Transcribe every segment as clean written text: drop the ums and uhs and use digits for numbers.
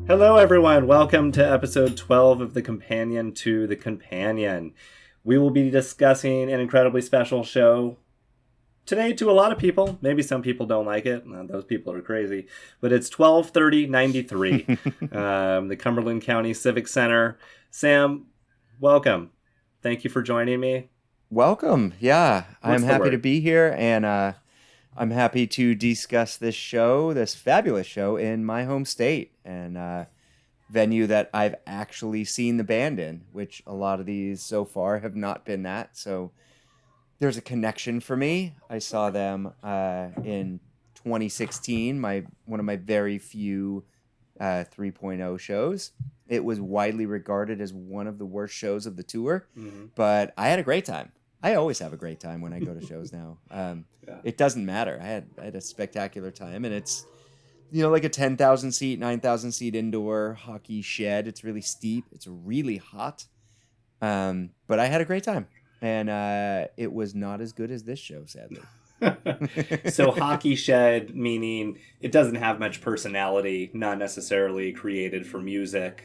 Hello, everyone. Welcome to episode 12 of The Companion to the Companion. We will be discussing an incredibly special show today to a lot of people. Maybe some people don't like it. Those people are crazy. But it's 12/30/93, the Cumberland County Civic Center. Sam, welcome. Thank you for joining me. Welcome. Yeah, What's I'm the happy word? to be here, and I'm happy to discuss this show, this fabulous show in my home state and venue that I've actually seen the band in, which a lot of these so far have not been that. So there's a connection for me. I saw them in 2016, one of my very few 3.0 shows. It was widely regarded as one of the worst shows of the tour, Mm-hmm. but I had a great time. I always have a great time when I go to shows now. Yeah. It doesn't matter. I had a spectacular time, and it's like a 10,000 seat, 9,000 seat indoor hockey shed. It's really steep. It's really hot, but I had a great time, and it was not as good as this show, sadly. So hockey shed, meaning it doesn't have much personality, not necessarily created for music.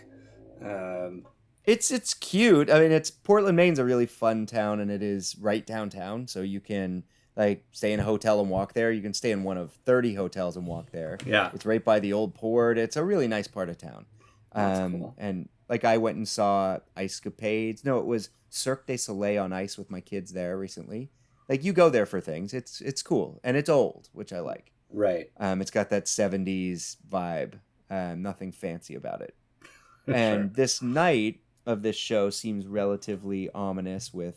Um, It's cute. I mean, it's Portland, Maine's a really fun town, and it is right downtown, so you can like stay in a hotel and walk there. You can stay in one of 30 hotels and walk there. yeah, It's right by the old port. It's a really nice part of town. that's cool. And like I went and saw Ice Capades. No, it was Cirque du Soleil on ice with my kids there recently. Like you go there for things. It's cool and it's old, which I like. Right. It's got that 70s vibe. Nothing fancy about it. Sure. And this night of this show seems relatively ominous with,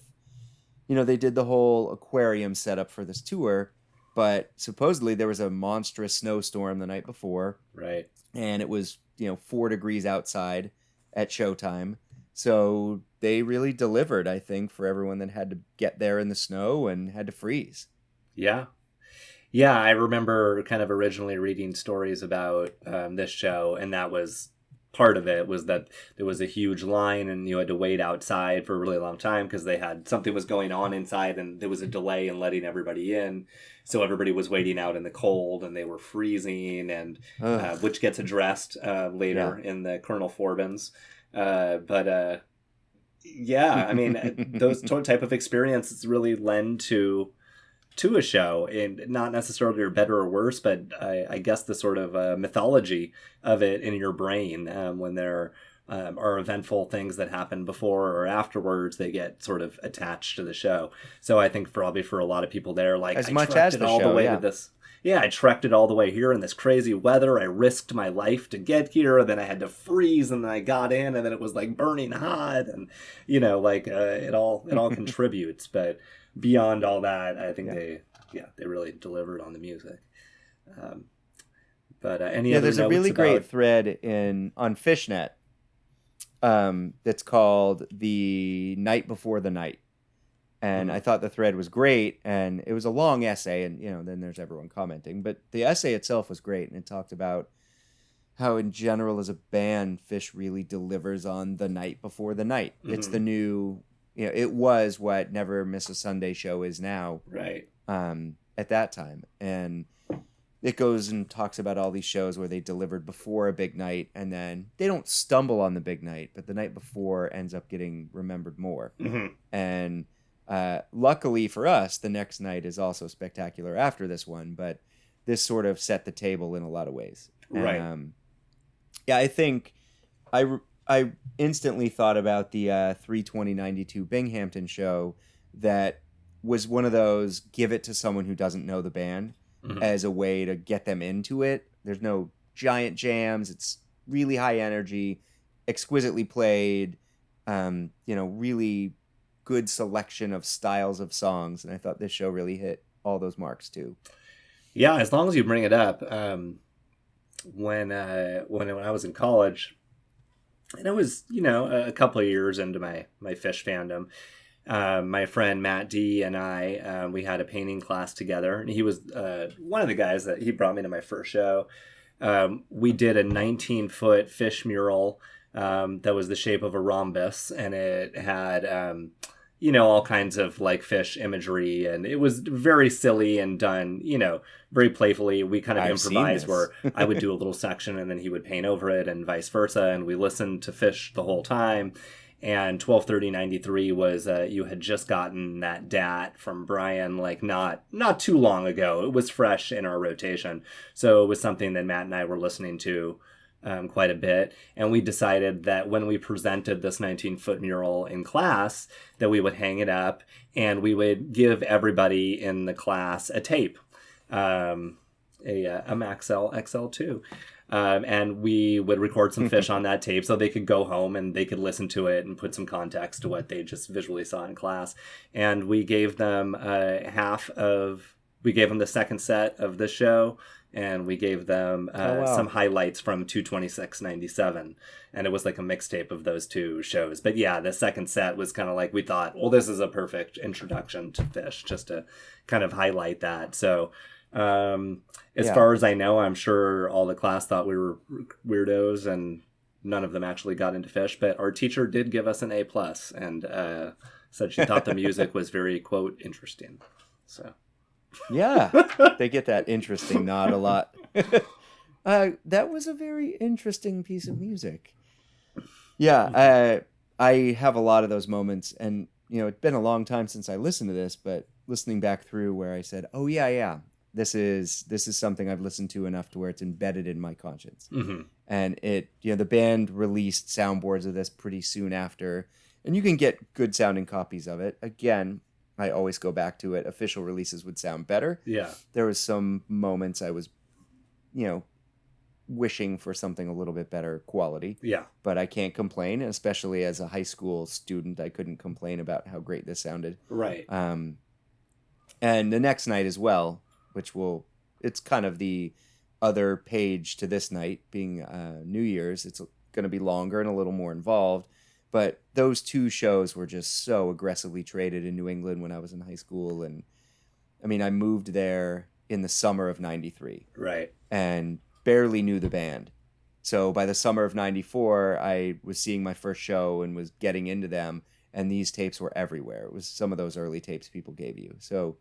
they did the whole aquarium setup for this tour, but supposedly there was a monstrous snowstorm the night before, Right. and it was, 4 degrees outside at showtime. So they really delivered, I think, for everyone that had to get there in the snow and had to freeze. Yeah. Yeah, I remember kind of originally reading stories about this show, and that was part of it was that there was a huge line and you had to wait outside for a really long time because they had something was going on inside and there was a delay in letting everybody in. So everybody was waiting out in the cold and they were freezing and Ugh. which gets addressed Yeah. later in the Colonel Forbins. But yeah, I mean, those type of experiences really lend to a show, and not necessarily are better or worse, but I guess the sort of mythology of it in your brain when there are eventful things that happen before or afterwards, they get sort of attached to the show. So I think probably for a lot of people there, like As I much trekked as it the all the show, way to yeah. this. Yeah, I trekked it all the way here in this crazy weather. I risked my life to get here, and then I had to freeze, and then I got in, and then it was like burning hot, and like it all contributes. But beyond all that, I think Yeah. they really delivered on the music. Um, but any Yeah, other there's a notes really about? great thread in on Fishnet that's called "The Night Before the Night," and Mhm. I thought the thread was great. And it was a long essay, and then there's everyone commenting, but the essay itself was great, and it talked about how, in general, as a band, Fish really delivers on the night before the night. It's Mhm. the new, it was what Never Miss a Sunday show is now. Right. At that time, and it goes and talks about all these shows where they delivered before a big night and then they don't stumble on the big night, but the night before ends up getting remembered more. Hmm. And luckily for us, the next night is also spectacular after this one, but this sort of set the table in a lot of ways. And Right. yeah, I think I instantly thought about the 32092 Binghamton show that was one of those give it to someone who doesn't know the band Hmm. as a way to get them into it. There's no giant jams. It's really high energy, exquisitely played, really good selection of styles of songs. And I thought this show really hit all those marks too. Yeah, as long as you bring it up. When I was in college, and it was a couple of years into my Fish fandom. My friend Matt D and I, we had a painting class together, and he was one of the guys that he brought me to my first show. We did a 19-foot fish mural that was the shape of a rhombus, and it had all kinds of like Phish imagery, and it was very silly and done, very playfully. We kind of improvised where I would do a little section and then he would paint over it and vice versa. And we listened to Phish the whole time. And 12/30/93 was, you had just gotten that DAT from Brian, like not too long ago. It was fresh in our rotation. So it was something that Matt and I were listening to quite a bit. And we decided that when we presented this 19-foot mural in class, that we would hang it up and we would give everybody in the class a tape, a Maxell XL2. And we would record some Phish on that tape so they could go home and they could listen to it and put some context to what they just visually saw in class. And we gave them we gave them the second set of the show, and we gave them some highlights from 2/26/97. And it was like a mixtape of those two shows. But yeah, the second set was kind of like, we thought, well, this is a perfect introduction to Phish, just to kind of highlight that. So as far as I know, I'm sure all the class thought we were weirdos and none of them actually got into Phish, but our teacher did give us an A+, and said she thought the music was very, quote, interesting. So yeah, they get that interesting nod a lot. That was a very interesting piece of music. Yeah, I have a lot of those moments, and it's been a long time since I listened to this, but listening back through where I said, oh yeah, this is something I've listened to enough to where it's embedded in my conscience. Mm-hmm. And the band released soundboards of this pretty soon after, and you can get good sounding copies of it. Again, I always go back to it. Official releases would sound better. Yeah. There was some moments I was, wishing for something a little bit better quality. Yeah. But I can't complain, especially as a high school student, I couldn't complain about how great this sounded. Right. And the next night as well, it's kind of the other page to this night, being New Year's. It's going to be longer and a little more involved. But those two shows were just so aggressively traded in New England when I was in high school. And I mean, I moved there in the summer of 93. Right. And barely knew the band. So by the summer of 94, I was seeing my first show and was getting into them. And these tapes were everywhere. It was some of those early tapes people gave you. So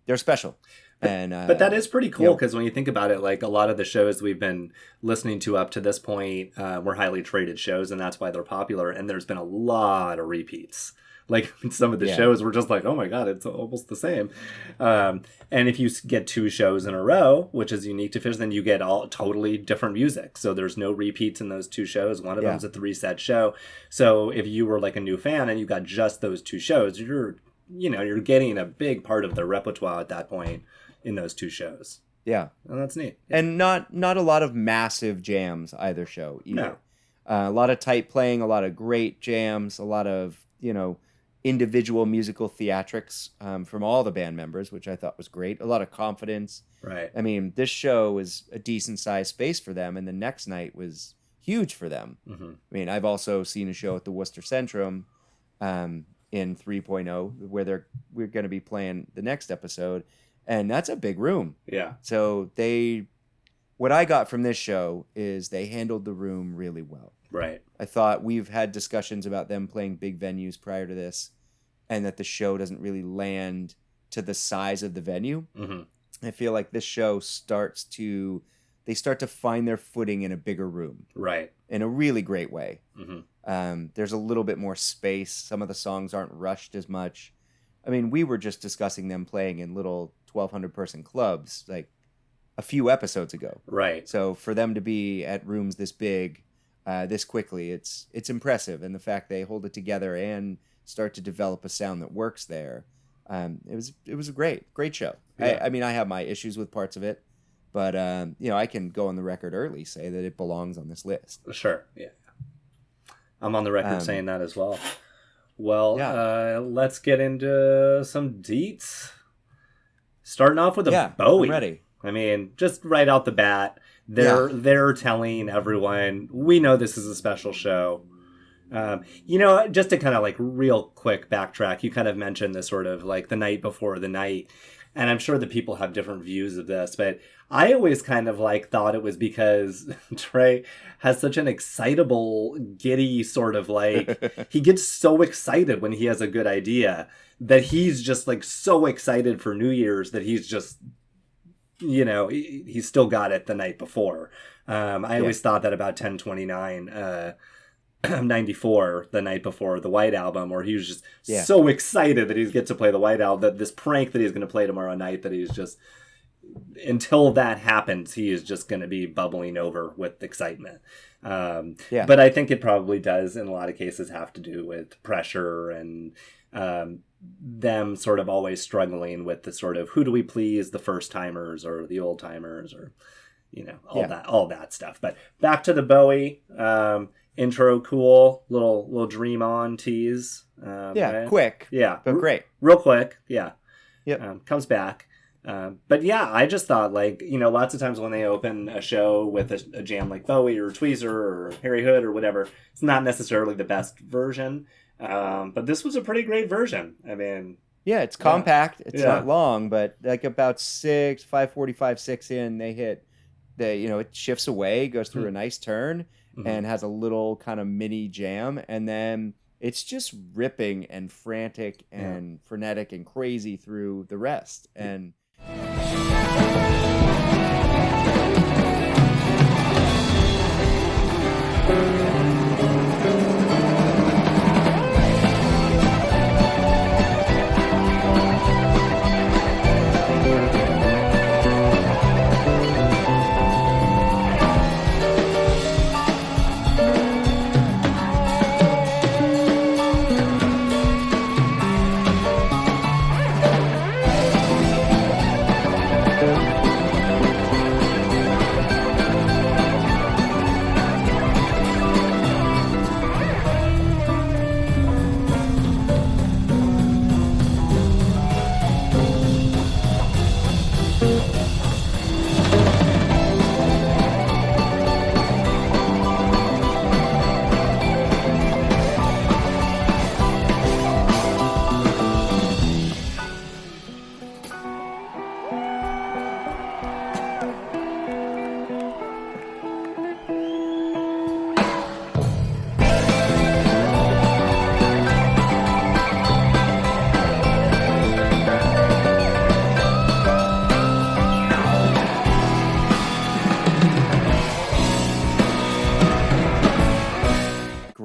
they're special. But that is pretty cool, because when you think about it, like a lot of the shows we've been listening to up to this point were highly traded shows, and that's why they're popular. And there's been a lot of repeats. Like some of the shows were just like, oh my God, it's almost the same. And if you get two shows in a row, which is unique to Phish, then you get all totally different music. So there's no repeats in those two shows. One of them's a 3-set show. So if you were like a new fan and you got just those two shows, you're getting a big part of the repertoire at that point in those two shows. Yeah. And that's neat. And not a lot of massive jams either show either. No. A lot of tight playing, a lot of great jams, a lot of, individual musical theatrics from all the band members, which I thought was great. A lot of confidence. Right. I mean, this show was a decent sized space for them, and the next night was huge for them. Mm-hmm. I mean, I've also seen a show at the Worcester Centrum in 3.0 where we're going to be playing the next episode, and that's a big room. Yeah. So what I got from this show is they handled the room really well. Right. I thought we've had discussions about them playing big venues prior to this, and that the show doesn't really land to the size of the venue. Mm-hmm. I feel like this show start to find their footing in a bigger room. Right. In a really great way. Mm-hmm. There's a little bit more space. Some of the songs aren't rushed as much. I mean, we were just discussing them playing in little 1,200 person clubs like a few episodes ago. Right. So for them to be at rooms this big, this quickly, it's impressive. And the fact they hold it together and start to develop a sound that works there, it was a great show. Yeah. I mean, I have my issues with parts of it, but I can go on the record early, say that it belongs on this list. Sure. Yeah. I'm on the record saying that as well. Well, let's get into some deets. Starting off with a Bowie. I'm ready. I mean, just right out the bat, they're telling everyone, we know this is a special show. Just to kind of like real quick backtrack, you kind of mentioned this sort of like the night before the night. and I'm sure that people have different views of this, but I always kind of like thought it was because Trey has such an excitable, giddy sort of like, he gets so excited when he has a good idea that he's just like so excited for New Year's that he's just, he's still got it the night before. I always thought that about 1029, 94, the night before the White Album, where he was just so excited that he's get to play the White Album, that this prank that he's going to play tomorrow night, that he's just, until that happens, he is just going to be bubbling over with excitement. But I think it probably does in a lot of cases have to do with pressure and them sort of always struggling with the sort of, who do we please, the first timers or the old timers, or all that stuff. But back to the Bowie intro, cool little Dream On tease. Right? Quick, but great, real quick. Comes back. But yeah, I just thought, like, lots of times when they open a show with a jam like Bowie or Tweezer or Harry Hood or whatever, it's not necessarily the best version. But this was a pretty great version. I mean, it's compact. It's not long, but like about 5:45, 6 in, they hit it shifts away, goes through a nice turn, and has a little kind of mini jam, and then it's just ripping and frantic and frenetic and crazy through the rest. And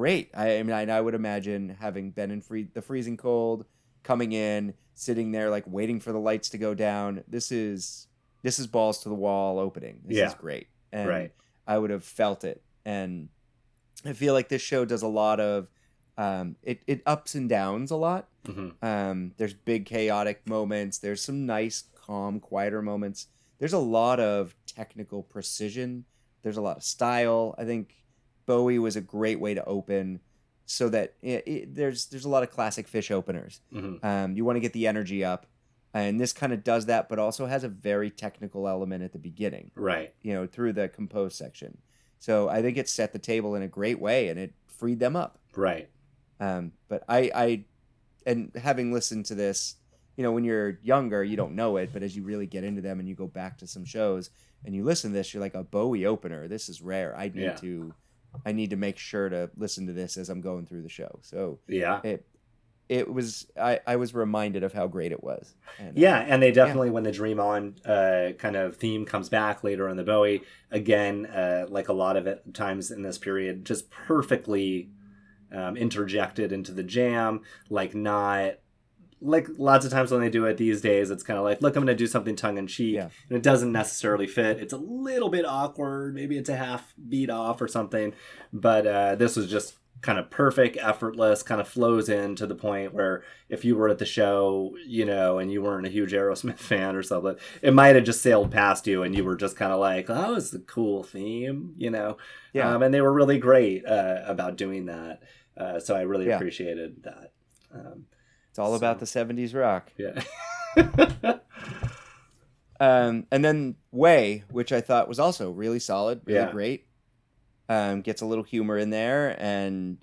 great. I mean, I would imagine having been in the freezing cold, coming in, sitting there, like waiting for the lights to go down. This is balls to the wall opening. This is great, and I would have felt it. And I feel like this show does a lot of it ups and downs a lot. There's big chaotic moments. There's some nice, calm, quieter moments. There's a lot of technical precision. There's a lot of style. I think Bowie was a great way to open, so that there's a lot of classic Phish openers. You want to get the energy up, and this kind of does that, but also has a very technical element at the beginning, through the compose section. So I think it set the table in a great way, and it freed them up. But I having listened to this, when you're younger, you don't know it, but as you really get into them and you go back to some shows and you listen to this, you're like, a Bowie opener, this is rare. I need to make sure to listen to this as I'm going through the show. So it was, I was reminded of how great it was. And, and they definitely, when the Dream On kind of theme comes back later in the Bowie, again, like a lot of it times in this period, just perfectly interjected into the jam, like lots of times when they do it these days, it's kind of like, look, I'm going to do something tongue-in-cheek, and it doesn't necessarily fit. It's a little bit awkward. Maybe it's a half beat off or something. But this was just kind of perfect, effortless, kind of flows in to the point where if you were at the show, and you weren't a huge Aerosmith fan or something, it might have just sailed past you, and you were just kind of like, oh, it's a cool theme, And they were really great about doing that. So I really appreciated that. It's all about the 70s rock. Yeah. And then Way, which I thought was also really solid, really great. Gets a little humor in there. And,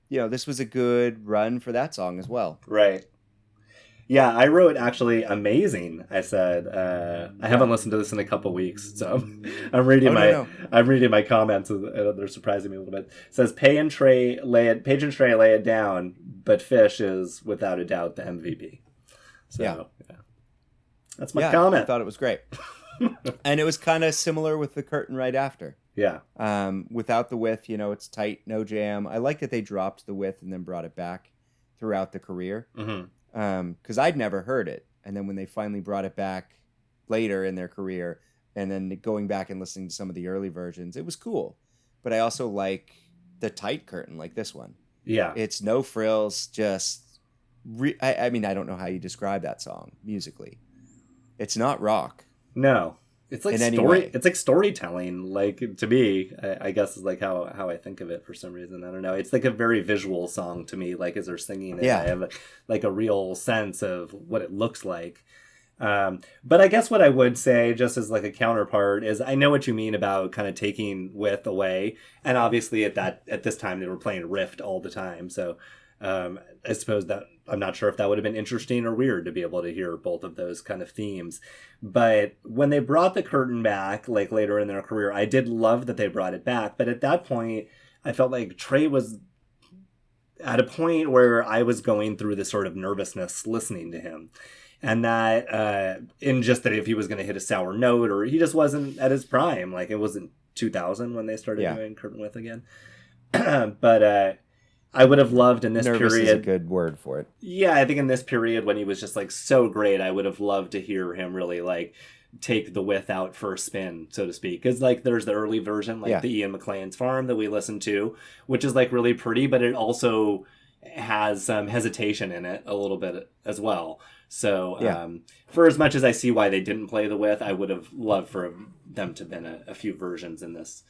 this was a good run for that song as well. Right. Yeah, I wrote actually amazing. I said I haven't listened to this in a couple weeks, so I'm reading Oh, no. I'm reading my comments. And they're surprising me a little bit. It says Page and Trey lay it down, but Phish is without a doubt the MVP. So yeah. That's my comment. I thought it was great. And it was kind of similar with the curtain right after. Yeah. Without the width, it's tight, no jam. I like that they dropped the width and then brought it back throughout the career. Because I'd never heard it. And then when they finally brought it back later in their career, and then going back and listening to some of the early versions, it was cool. But I also like the tight curtain, like this one. Yeah. It's no frills, just... I mean, I don't know how you describe that song musically. It's not rock. No. It's like it's like storytelling, like to me, I guess is like how I think of it for some reason. I don't know. It's like a very visual song to me, like as they're singing it. I have like a real sense of what it looks like. But I guess what I would say, just as like a counterpart, is I know what you mean about kind of taking width away. And obviously at this time they were playing Rift all the time. So I suppose that I'm not sure if that would have been interesting or weird to be able to hear both of those kind of themes. But when they brought the curtain back, like later in their career, I did love that they brought it back. But at that point, I felt like Trey was at a point where I was going through this sort of nervousness listening to him. And that, in just that if he was going to hit a sour note, or he just wasn't at his prime. Like it wasn't 2000 when they started doing Curtain Width again. But I would have loved in this Nervous period. Is a good word for it. Yeah, I think in this period when he was just like so great, I would have loved to hear him really like take the width out for a spin, so to speak. Because like there's the early version, like the Ian McLean's Farm that we listened to, which is like really pretty, but it also has some hesitation in it a little bit as well. So for as much as I see why they didn't play the width, I would have loved for them to have been a few versions in this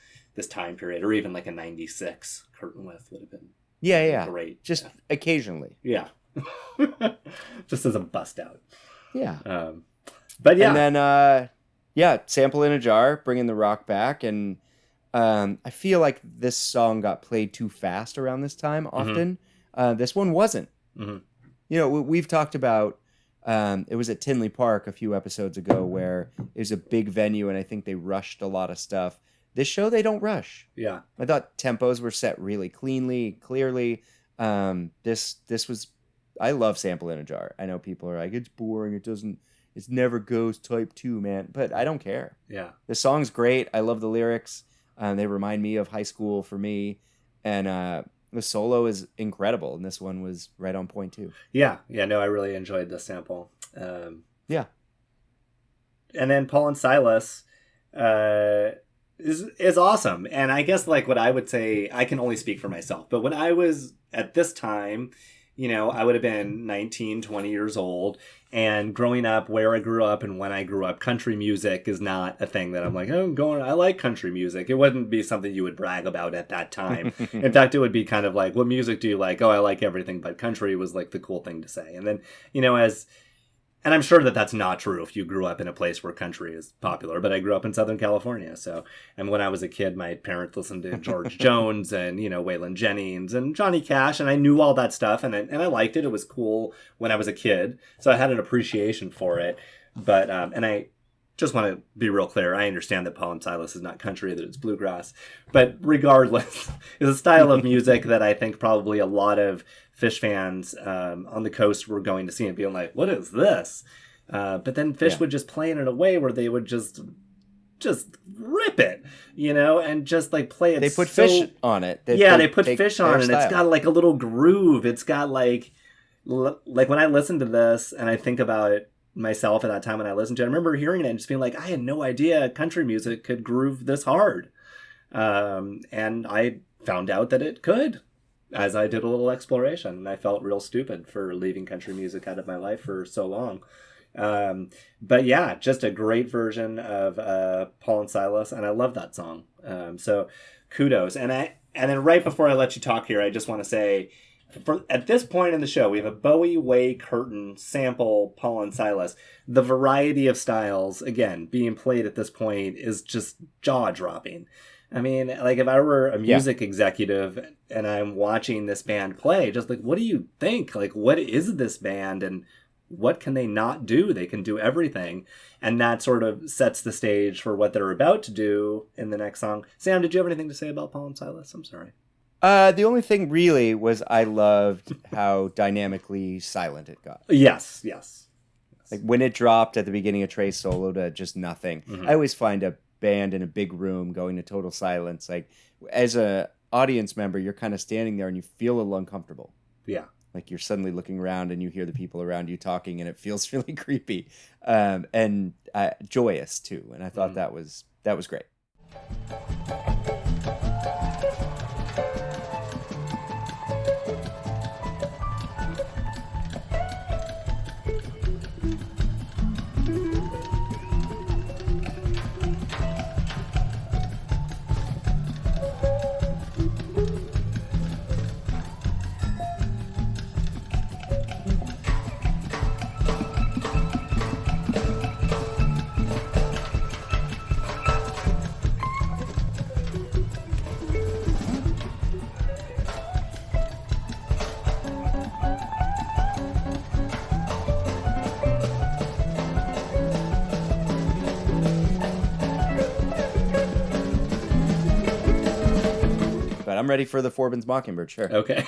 time period, or even like a 96 curtain width would have been. Yeah. Great. Just occasionally. Yeah. Just as a bust out. Yeah. But yeah. And then, Sample in a Jar, bringing the rock back. And I feel like this song got played too fast around this time often. This one wasn't. We've talked about, it was at Tinley Park a few episodes ago where it was a big venue and I think they rushed a lot of stuff. This show, they don't rush. Yeah. I thought tempos were set really clearly. This was, I love Sample in a Jar. I know people are like, it's boring. It never goes type 2, man. But I don't care. Yeah. The song's great. I love the lyrics. They remind me of high school for me. And the solo is incredible. And this one was right on point too. Yeah. Yeah. No, I really enjoyed the sample. Yeah. And then Paul and Silas, is awesome. And I guess like what I would say, I can only speak for myself, but when I was at this time, I would have been 19, 20 years old, and growing up where I grew up and when I grew up, country music is not a thing that I'm like, I like country music. It wouldn't be something you would brag about at that time. In fact, it would be kind of like, what music do you like? Oh, I like everything, but country was like the cool thing to say. And then, and I'm sure that that's not true if you grew up in a place where country is popular, but I grew up in Southern California. So, and when I was a kid, my parents listened to George Jones and, Waylon Jennings and Johnny Cash, and I knew all that stuff, and I liked it. It was cool when I was a kid. So I had an appreciation for it. But, and I just want to be real clear. I understand that Paul and Silas is not country, that it's bluegrass, but regardless, it's a style of music that I think probably a lot of Phish fans on the coast were going to see and being like, what is this? But then Phish would just play it in a way where they would just rip it, and just like play it. They put Phish on it. They put Phish on it. It's got like a little groove. It's got like when I listen to this and I think about it myself at that time when I listened to it, I remember hearing it and just being like, I had no idea country music could groove this hard. And I found out that it could, as I did a little exploration, and I felt real stupid for leaving country music out of my life for so long. But yeah, just a great version of Paul and Silas, and I love that song. So kudos. And then right before I let you talk here, I just want to say, at this point in the show, we have a Bowie Way curtain sample Paul and Silas. The variety of styles, again, being played at this point is just jaw-dropping. I mean, like if I were a music executive and I'm watching this band play, just like, what do you think? Like, what is this band and what can they not do? They can do everything. And that sort of sets the stage for what they're about to do in the next song. Sam, did you have anything to say about Paul and Silas? I'm sorry. The only thing really was I loved how dynamically silent it got. Yes. Like when it dropped at the beginning of Trey's solo to just nothing. Mm-hmm. I always find a band in a big room going to total silence. Like as a audience member, you're kind of standing there and you feel a little uncomfortable. Yeah. Like you're suddenly looking around and you hear the people around you talking and it feels really creepy and joyous too. And I thought that was great. I'm ready for the Forbin's Mockingbird, sure. Okay.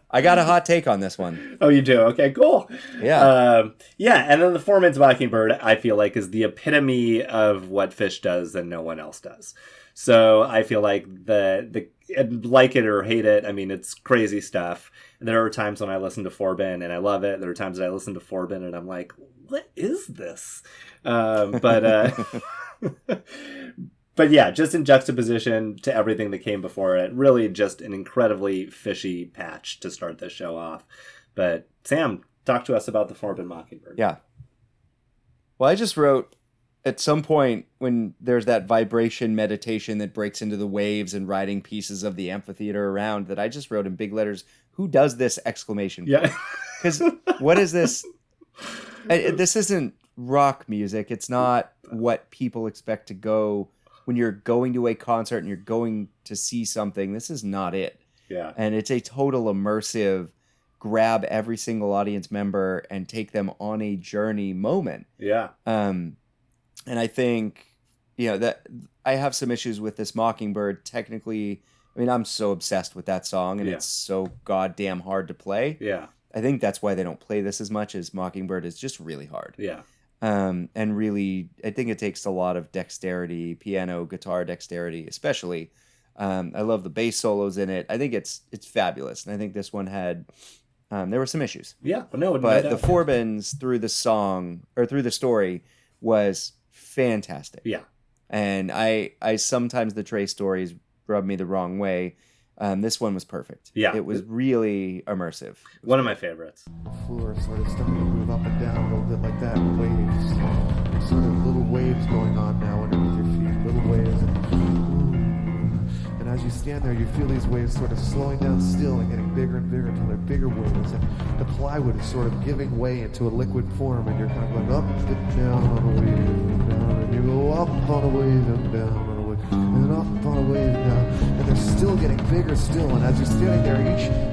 I got a hot take on this one. Oh, you do? Okay, cool. Yeah. And then the Foreman's Mockingbird, I feel like, is the epitome of what Phish does and no one else does. So I feel like like it or hate it, I mean, it's crazy stuff. There are times when I listen to Forbin and I love it. There are times that I listen to Forbin and I'm like, what is this? But yeah, just in juxtaposition to everything that came before it, really just an incredibly fishy patch to start this show off. But Sam, talk to us about the Forbin Mockingbird. Yeah. Well, I just wrote at some point when there's that vibration meditation that breaks into the waves and riding pieces of the amphitheater around, that I just wrote in big letters, "Who does this?" exclamation point. Yeah. Because what is this? This isn't rock music. It's not what people expect to go when you're going to a concert and you're going to see something. This is not it. Yeah. And it's a total immersive, grab every single audience member and take them on a journey moment. Yeah. And I think, that I have some issues with this Mockingbird. Technically, I mean, I'm so obsessed with that song and it's so goddamn hard to play. Yeah. I think that's why they don't play this as much, as Mockingbird is just really hard. Yeah. And really, I think it takes a lot of dexterity, piano, guitar dexterity, especially. I love the bass solos in it. I think it's fabulous. And I think this one had, there were some issues. Yeah. But the Forbins through the song or through the story was fantastic. Yeah. And I sometimes the Trey stories rub me the wrong way. This one was perfect. Yeah. It was really immersive. One of my favorites. The floor sort of starting to move up and down a little bit like that. Waves. There's sort of little waves going on now underneath your feet. Little waves. And as you stand there, you feel these waves sort of slowing down still and getting bigger and bigger until they're bigger waves. And the plywood is sort of giving way into a liquid form. And you're kind of going up and down on a wave and down. And you go up on a wave and down on a wave. And up on a wave down, and they're still getting bigger still. And as you're standing there,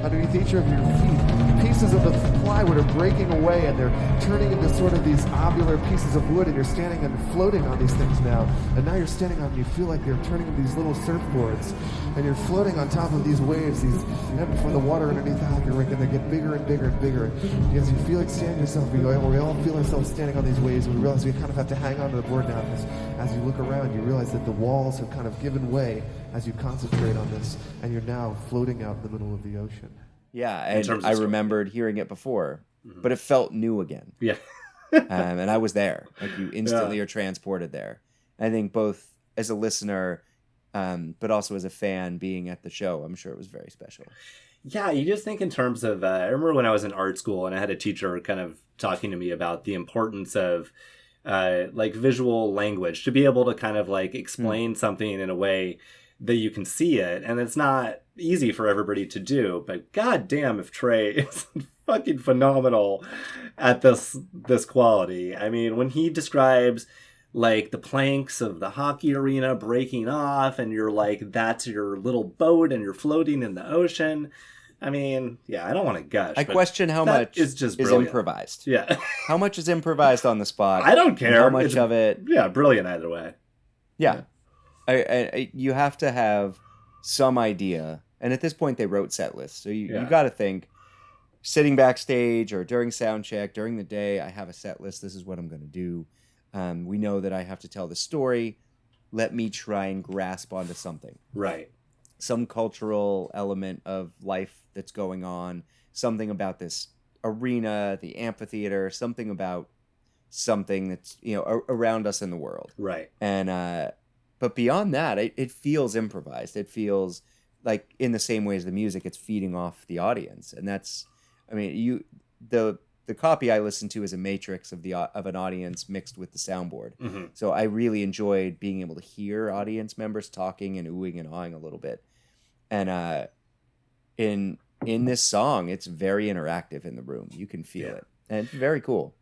underneath each of your feet, pieces of the plywood are breaking away, and they're turning into sort of these ovular pieces of wood. And you're standing and floating on these things now. And now you're standing on, you feel like they're turning into these little surfboards, and you're floating on top of these waves, and from the water underneath the hockey rink, and they get bigger and bigger and bigger. And as you feel like standing yourself, we all feel ourselves standing on these waves, and we realize we kind of have to hang on to the board now, because as you look around, you realize that the walls have kind of given way as you concentrate on this, and you're now floating out in the middle of the ocean. Yeah, and I remembered hearing it before, but it felt new again. Yeah. And I was there. Like, you instantly are transported there. I think both as a listener, but also as a fan being at the show, I'm sure it was very special. Yeah, you just think in terms of, I remember when I was in art school and I had a teacher kind of talking to me about the importance of like visual language, to be able to kind of like explain something in a way that you can see it. And it's not easy for everybody to do, but goddamn if Trey is fucking phenomenal at this quality. I mean, when he describes like the planks of the hockey arena breaking off and you're like, that's your little boat and you're floating in the ocean. I mean, yeah, I don't want to gush. I but question how that much is just is brilliant. improvised. Yeah. How much is improvised on the spot? I don't care. And how much of it? Yeah, brilliant either way. Yeah. You have to have some idea. And at this point, they wrote set lists. So you got to think, sitting backstage or during sound check, during the day, I have a set list. This is what I'm going to do. We know that I have to tell the story. Let me try and grasp onto something. Right. Some cultural element of life that's going on. Something about this arena, the amphitheater, something about something that's, around us in the world. Right. And, but beyond that, it feels improvised. It feels like, in the same way as the music, it's feeding off the audience. And that's, I mean, the copy I listened to is a matrix of an audience mixed with the soundboard. Mm-hmm. So I really enjoyed being able to hear audience members talking and oohing and awing a little bit. And in this song, it's very interactive in the room. You can feel it, and it's very cool.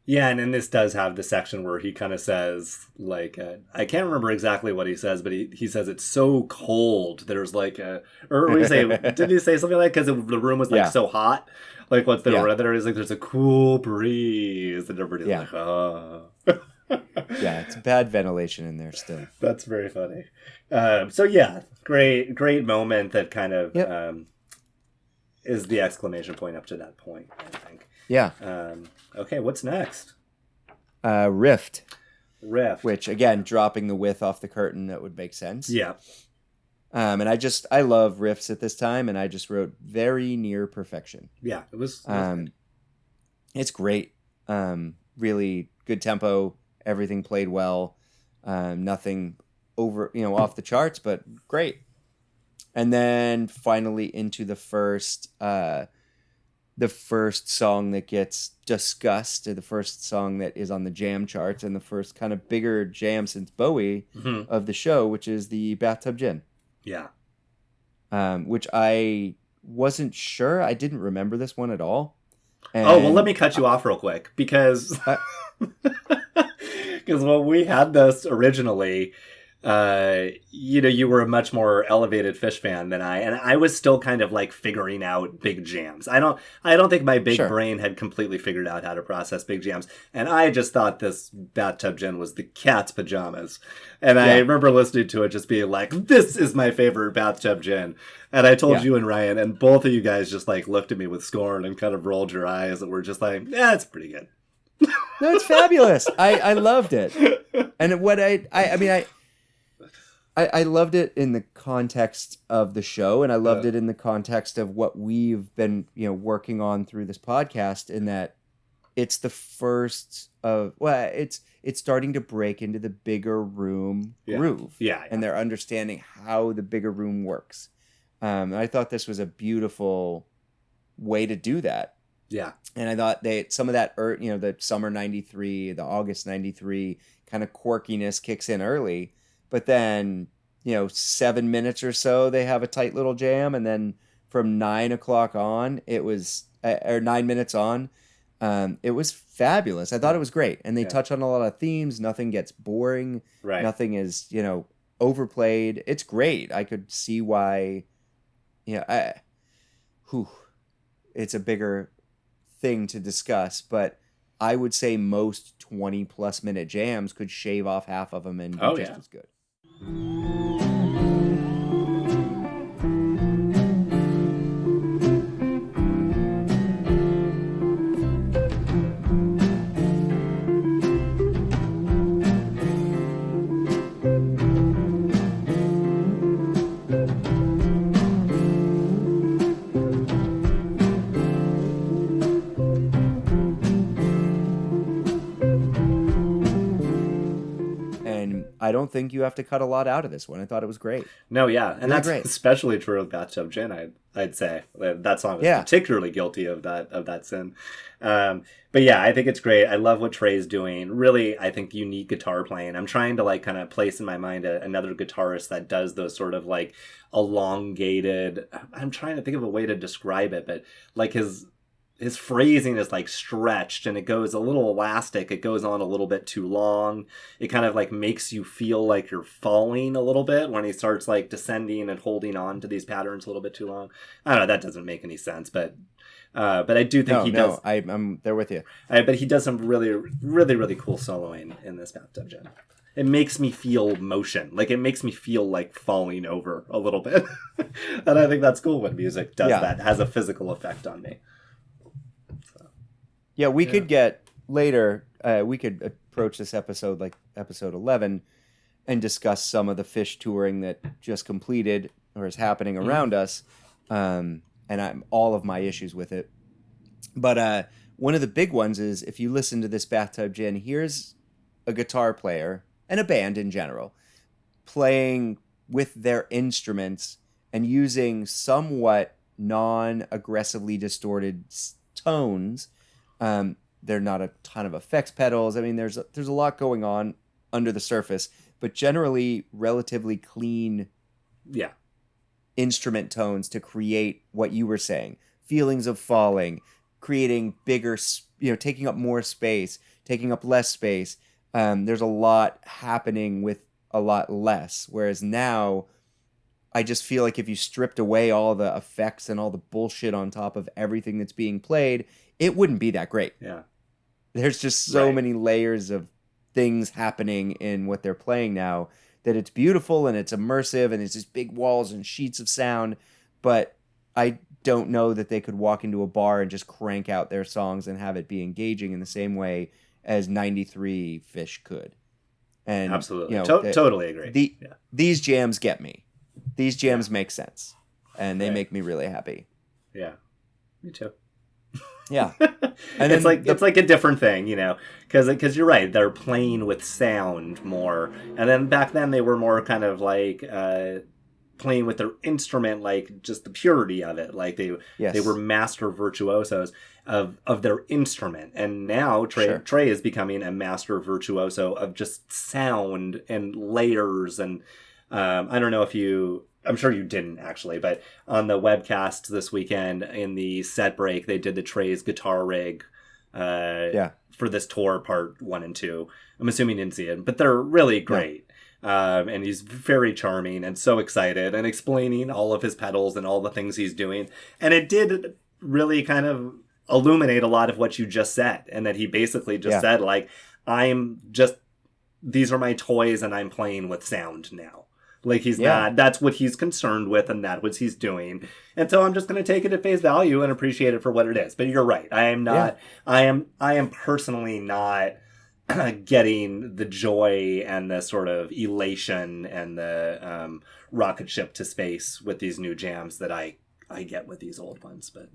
Yeah, and then this does have the section where he kind of says, like, I can't remember exactly what he says, but he says it's so cold. There's like or what did he say something like, because the room was like so hot? Like, once they were in there, he's like, there's a cool breeze, and everybody's like, oh. Yeah, it's bad ventilation in there still. That's very funny. So yeah, great moment that kind of is the exclamation point up to that point, I think. Yeah. Okay, what's next? Rift. Rift. Which, again, dropping the width off the curtain, that would make sense. Yeah. And I love riffs at this time, and I just wrote very near perfection. Yeah, it was it's great. Really good tempo. Everything played well. Nothing over, off the charts, but great. And then finally into the first song that gets discussed, the first song that is on the jam charts, and the first kind of bigger jam since Bowie of the show, which is the Bathtub Gin. Yeah. Which I wasn't sure. I didn't remember this one at all. Well, let me cut you off real quick, because when we had this originally, you were a much more elevated Phish fan than I, and I was still kind of like figuring out big jams. I don't think my big brain had completely figured out how to process big jams, and I just thought this Bathtub Gin was the cat's pajamas. And I remember listening to it just being like, this is my favorite Bathtub Gin. And I told you and Ryan, and both of you guys just like looked at me with scorn and kind of rolled your eyes and were just like, yeah, it's pretty good. No, it's fabulous. I loved it. And what I loved it in the context of the show, and I loved it in the context of what we've been, working on through this podcast, in that it's the first of, it's starting to break into the bigger room groove. Yeah. And they're understanding how the bigger room works. And I thought this was a beautiful way to do that. Yeah. And I thought some of that, the summer 93, the August 93 kind of quirkiness kicks in early. But then, 7 minutes or so, they have a tight little jam. And then from 9 o'clock on, or 9 minutes on, it was fabulous. I thought it was great. And they touch on a lot of themes. Nothing gets boring. Right. Nothing is, overplayed. It's great. I could see why, it's a bigger thing to discuss. But I would say most 20-plus minute jams could shave off half of them and be just as good. I don't think you have to cut a lot out of this one. I thought it was great. No, yeah. And really that's great. Especially true of Bathtub Gin, I'd say. That song was particularly guilty of that sin. But yeah, I think it's great. I love what Trey's doing. Really, I think unique guitar playing. I'm trying to like kind of place in my mind another guitarist that does those sort of like elongated, I'm trying to think of a way to describe it, but like his his phrasing is like stretched and it goes a little elastic. It goes on a little bit too long. It kind of like makes you feel like you're falling a little bit when he starts like descending and holding on to these patterns a little bit too long. I don't know. That doesn't make any sense, but I do think he does. I'm there with you. But he does some really, really, really cool soloing in this Bathtub Gin. It makes me feel motion. Like, it makes me feel like falling over a little bit. And I think that's cool when music does that. It has a physical effect on me. So, yeah, we could get later, we could approach this episode like episode 11 and discuss some of the Phish touring that just completed or is happening around us. And all of my issues with it. But one of the big ones is if you listen to this Bathtub Gin, here's a guitar player and a band in general playing with their instruments and using somewhat non-aggressively distorted tones. They're not a ton of effects pedals. I mean, there's a lot going on under the surface, but generally relatively clean instrument tones to create what you were saying, feelings of falling, creating bigger, taking up more space, taking up less space. There's a lot happening with a lot less. Whereas now, I just feel like if you stripped away all the effects and all the bullshit on top of everything that's being played, it wouldn't be that great. Yeah. There's just so many layers of things happening in what they're playing now that it's beautiful and it's immersive and it's just big walls and sheets of sound. But I don't know that they could walk into a bar and just crank out their songs and have it be engaging in the same way as 93 Phish could. And absolutely, totally agree. These jams get me. These jams make sense, and they make me really happy. Yeah, me too. Yeah, and it's like a different thing, because you're right. They're playing with sound more, and then back then they were more kind of like playing with their instrument, like just the purity of it. Like they were master virtuosos of their instrument, and now Trey is becoming a master virtuoso of just sound and layers. And I don't know if I'm sure you didn't actually, but on the webcast this weekend in the set break, they did the Trey's guitar rig for this tour, part 1 and 2. I'm assuming you didn't see it, but they're really great. And he's very charming and so excited and explaining all of his pedals and all the things he's doing. And it did really kind of illuminate a lot of what you just said. And that he basically just said, like, these are my toys and I'm playing with sound now. Like, he's not, that's what he's concerned with and that's what he's doing. And so I'm just going to take it at face value and appreciate it for what it is. But you're right. I am not, I am personally not getting the joy and the sort of elation and the rocket ship to space with these new jams that I get with these old ones. But,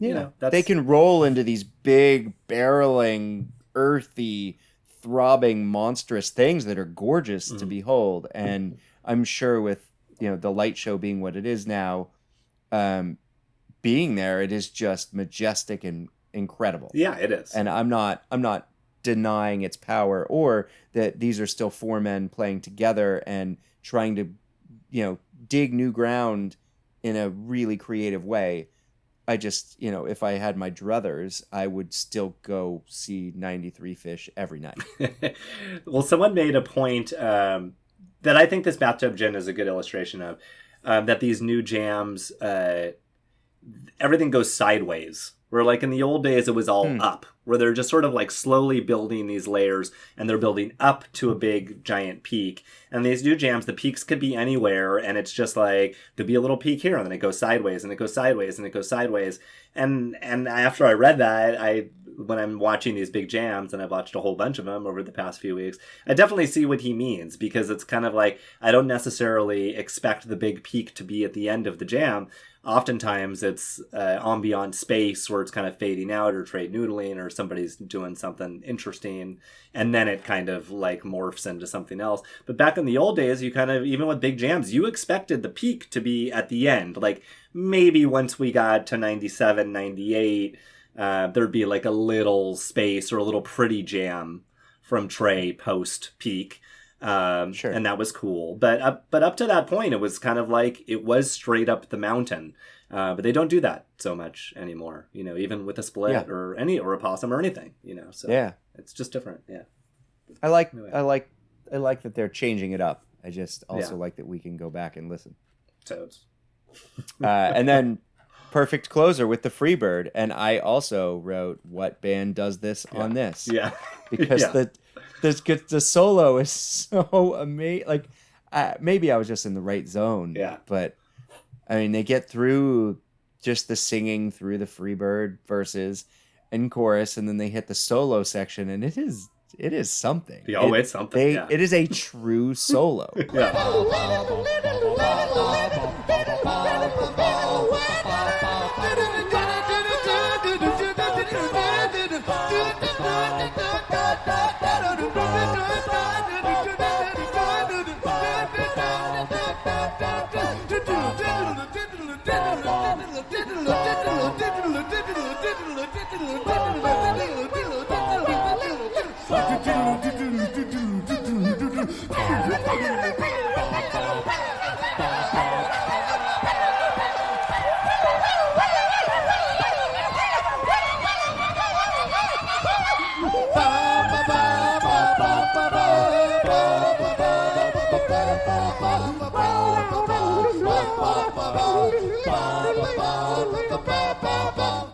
they can roll into these big, barreling, earthy, throbbing, monstrous things that are gorgeous to behold. And I'm sure with, the light show being what it is now, being there, it is just majestic and incredible. Yeah, it is. And I'm not denying its power or that these are still 4 men playing together and trying to, dig new ground in a really creative way. I just, if I had my druthers, I would still go see 93 Phish every night. Well, someone made a point that I think this Bathtub Gin is a good illustration of, that these new jams, everything goes sideways. Where like in the old days, it was all up, where they're just sort of like slowly building these layers and they're building up to a big giant peak. And these new jams, the peaks could be anywhere. And it's just like, there'll be a little peak here and then it goes sideways and it goes sideways and it goes sideways. And after I read that, when I'm watching these big jams, and I've watched a whole bunch of them over the past few weeks, I definitely see what he means, because it's kind of like, I don't necessarily expect the big peak to be at the end of the jam. Oftentimes it's ambient space where it's kind of fading out or trade noodling or somebody's doing something interesting, and then it kind of like morphs into something else. But back in the old days, you kind of, even with big jams, you expected the peak to be at the end. Like maybe once we got to 97, 98, there'd be like a little space or a little pretty jam from Trey post peak. Sure. And that was cool. But up to that point, it was kind of like, it was straight up the mountain. But they don't do that so much anymore, even with a split or a possum or anything, so it's just different. Yeah. I like that they're changing it up. I just also like that we can go back and listen. Toads. And then perfect closer with the Freebird. And I also wrote, what band does this on this? Yeah. Because the solo is so amazing. Like, maybe I was just in the right zone. Yeah. But, I mean, they get through just the singing through the Freebird verses and chorus, and then they hit the solo section, and it is something. It's something. It is a true solo.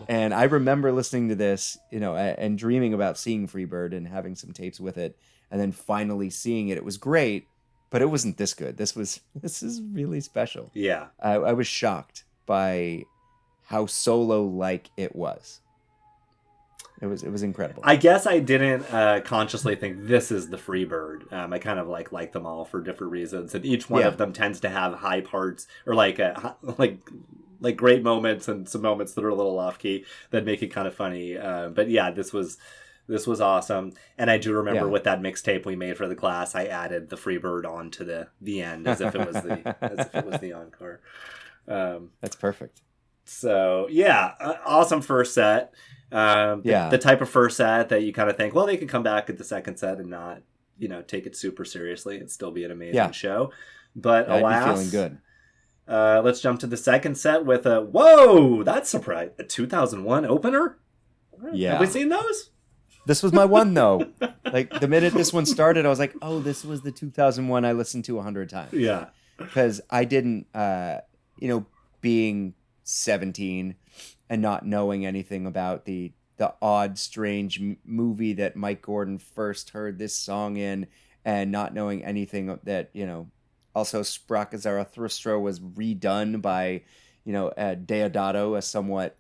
And I remember listening to this, and dreaming about seeing Freebird and having some tapes with it, and then finally seeing it. It was great, but it wasn't this good. This is really special. Yeah. I was shocked by how solo-like it was. It was incredible. I guess I didn't consciously think this is the Freebird. I kind of like them all for different reasons, and each one of them tends to have high parts or like great moments and some moments that are a little off key that make it kind of funny. But yeah, this was awesome, and I do remember with that mixtape we made for the class, I added the Freebird onto the end as if it was the encore. That's perfect. So yeah, awesome first set. The type of first set that you kind of think, well, they could come back at the second set and not, take it super seriously and still be an amazing show. But alas, I'd be feeling good. Let's jump to the second set with that's surprise, a 2001 opener. Yeah, have we seen those? This was my one though. Like the minute this one started, I was like, oh, this was the 2001 I listened to 100 times. Yeah, because I didn't, being 17 and not knowing anything about the odd, strange movie that Mike Gordon first heard this song in, and not knowing anything that, also Sprach Zarathustra was redone by, Deodato, a somewhat,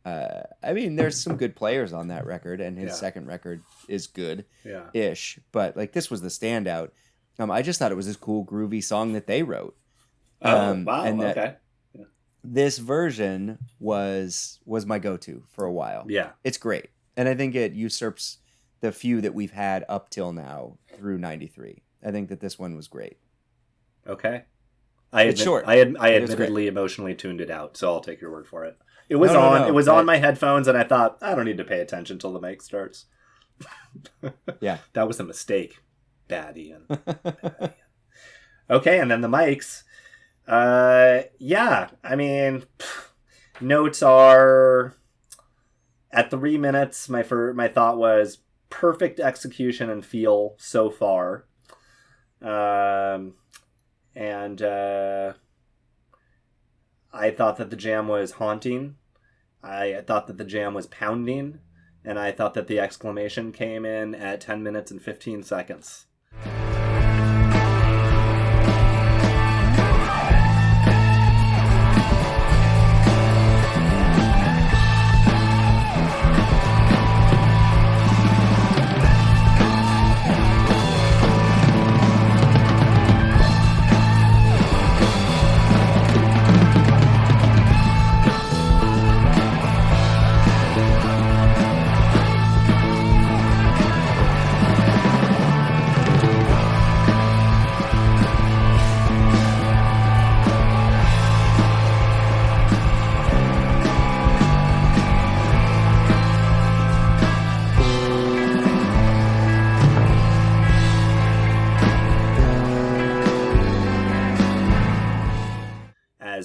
there's some good players on that record, and his second record is good-ish, but like this was the standout. I just thought it was this cool, groovy song that they wrote. Wow, and that, okay. This version was my go-to for a while. Yeah. It's great. And I think it usurps the few that we've had up till now through 93. I think that this one was great. Okay. It's short. I admittedly emotionally tuned it out, so I'll take your word for it. It was on my headphones, and I thought, I don't need to pay attention till the mic starts. Yeah. That was a mistake. Bad Ian. Okay, and then the mics. Notes are at 3 minutes. My thought was perfect execution and feel so far. I thought that the jam was haunting. I thought that the jam was pounding, and I thought that the exclamation came in at 10 minutes and 15 seconds.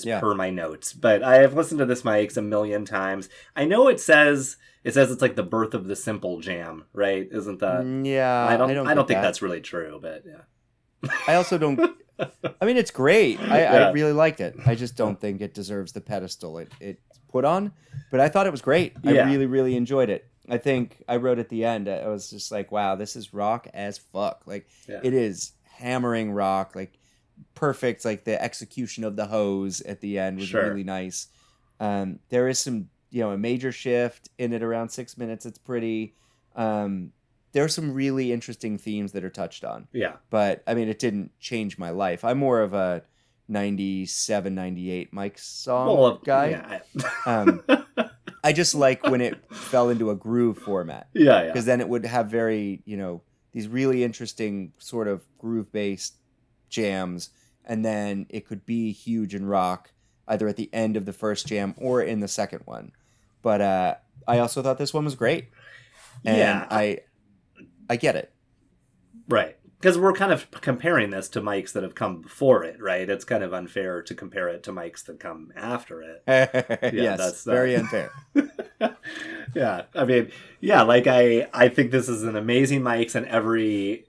Yeah. per my notes, but I have listened to this Mike's a million times. I know it says it's like the birth of the simple jam, right? Isn't that? Yeah, I don't think that. that's really true, but yeah. I also don't. I mean, it's great. I Yeah. really liked it. I just don't think it deserves the pedestal it's put on. But I thought it was great. I Yeah. really, really enjoyed it. I think I wrote at the end, I was just like, wow, this is rock as fuck. Like, it is hammering rock, like, perfect. Like, the execution of the hose at the end was really nice. There is some, a major shift in it around 6 minutes. It's pretty. There are some really interesting themes that are touched on. Yeah. But, I mean, it didn't change my life. I'm more of a 97, 98 Mike's song guy. Yeah. I just like when it fell into a groove format. Yeah. Because then it would have very, these really interesting sort of groove-based jams. And then it could be huge and rock either at the end of the first jam or in the second one. But I also thought this one was great. And I get it. Right. Because we're kind of comparing this to mics that have come before it, right? It's kind of unfair to compare it to mics that come after it. Yes, that's very unfair. Yeah. I mean, yeah, like I think this is an amazing mics, and every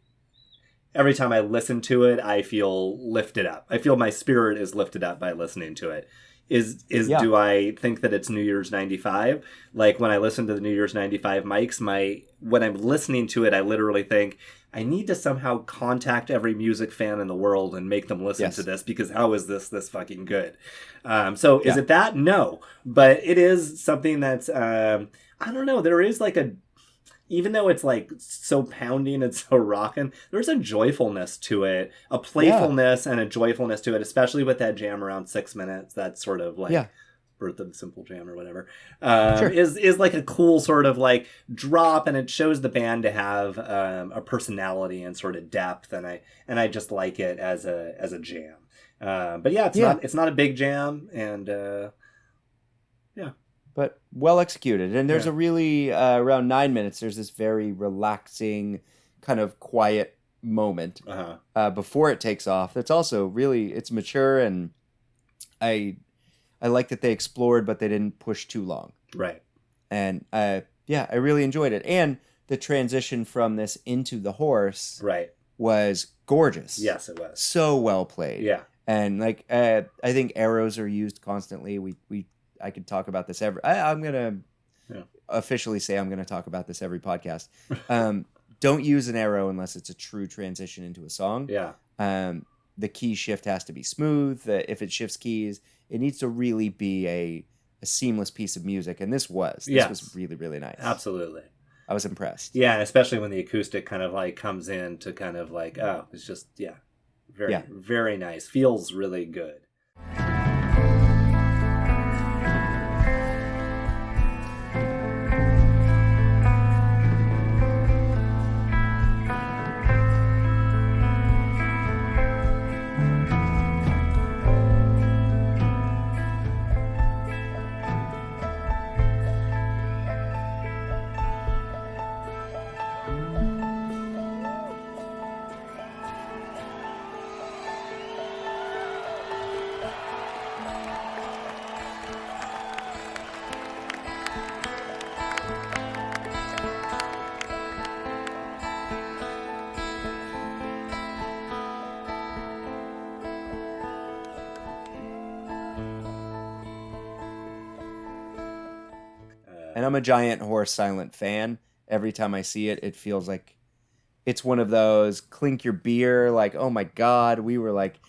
time I listen to it, I feel lifted up. I feel my spirit is lifted up by listening to it. Do I think that it's New Year's 95? Like when I listen to the New Year's 95 mics, when I'm listening to it, I literally think I need to somehow contact every music fan in the world and make them listen to this, because how is this fucking good? Is it that? No, but it is something that's, I don't know. There is like even though it's like so pounding and so rocking, there's a joyfulness to it, a playfulness and a joyfulness to it, especially with that jam around 6 minutes. That's sort of like birth of the simple jam or whatever, is like a cool sort of like drop, and it shows the band to have a personality and sort of depth, and I just like it as a jam. But yeah, it's not a big jam, and but well executed. And there's a really, around 9 minutes, there's this very relaxing kind of quiet moment before it takes off. That's also really, it's mature, and I like that they explored, but they didn't push too long. Right. And I really enjoyed it. And the transition from this into the horse was gorgeous. Yes, it was. So well played. Yeah. And like, I think arrows are used constantly. I could talk about this I'm going to officially say I'm going to talk about this every podcast. Don't use an arrow unless it's a true transition into a song. Yeah. The key shift has to be smooth. If it shifts keys, it needs to really be a seamless piece of music. And this was really, really nice. Absolutely. I was impressed. Yeah. And especially when the acoustic kind of like comes in to kind of like, it's just, very, very nice. Feels really good. And I'm a giant Horse Silent fan. Every time I see it, it feels like it's one of those clink your beer, like, oh my God, we were like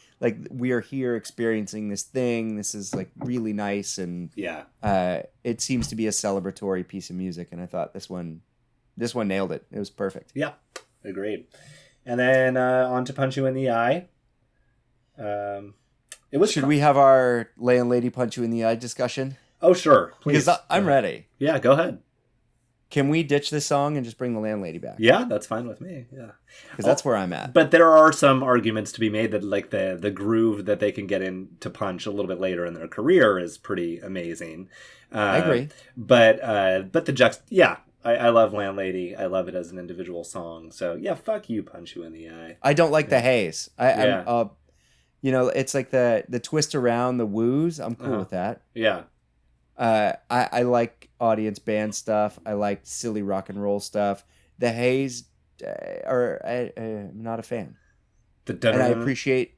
we are here experiencing this thing. This is like really nice. And it seems to be a celebratory piece of music. And I thought this one nailed it. It was perfect. Yeah, agreed. And then on to Punch You in the Eye. Should we have our Landlady Punch You in the Eye discussion? Oh, sure. Please. Because I'm ready. Yeah, go ahead. Can we ditch this song and just bring the landlady back? Yeah, that's fine with me. Yeah. Because that's where I'm at. But there are some arguments to be made that like the groove that they can get into Punch a little bit later in their career is pretty amazing. I agree. But the I love Landlady. I love it as an individual song. So yeah, fuck you, Punch You in the Eye. I don't like the haze. it's like the twist around the woos. I'm cool with that. Yeah. I like audience band stuff. I like silly rock and roll stuff. The Haze, I'm not a fan. And I appreciate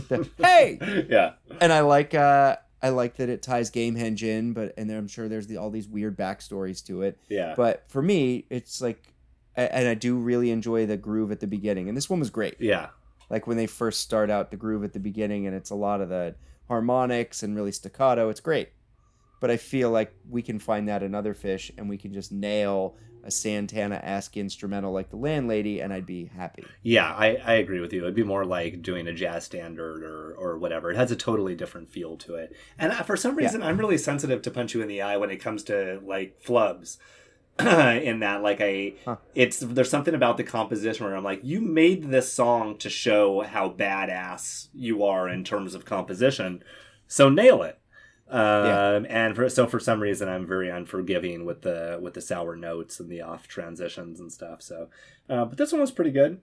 the hey. Yeah. And I like that it ties Gamehenge in, and I'm sure there's all these weird backstories to it. Yeah. But for me, it's like, and I do really enjoy the groove at the beginning, and this one was great. Yeah. Like when they first start out the groove at the beginning, and it's a lot of the harmonics and really staccato. It's great. But I feel like we can find that in other Phish, and we can just nail a Santana-esque instrumental like The Landlady, and I'd be happy. Yeah, I agree with you. It'd be more like doing a jazz standard or whatever. It has a totally different feel to it. And for some reason, I'm really sensitive to punch you in the eye when it comes to like flubs. In that, like, there's something about the composition where I'm like, you made this song to show how badass you are in terms of composition, so nail it. And for some reason I'm very unforgiving with the sour notes and the off transitions and stuff. So, but this one was pretty good.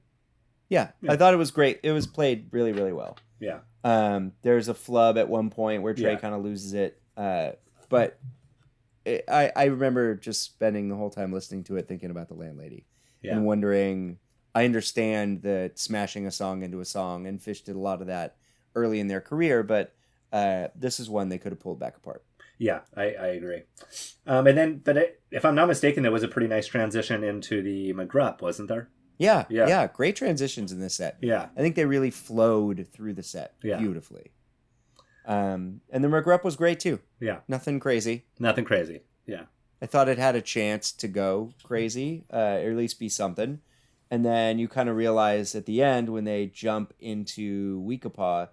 Yeah, I thought it was great. It was played really, really well. Yeah. There's a flub at one point where Trey kind of loses it, but I remember just spending the whole time listening to it, thinking about The Landlady, and wondering. I understand that smashing a song into a song, and Phish did a lot of that early in their career, but this is one they could have pulled back apart. Yeah, I agree. If I'm not mistaken, there was a pretty nice transition into the McGrupp, wasn't there? Yeah. Great transitions in this set. Yeah. I think they really flowed through the set beautifully. And the McGrupp was great too. Yeah. Nothing crazy. Yeah. I thought it had a chance to go crazy, or at least be something. And then you kind of realize at the end when they jump into Weekapaw,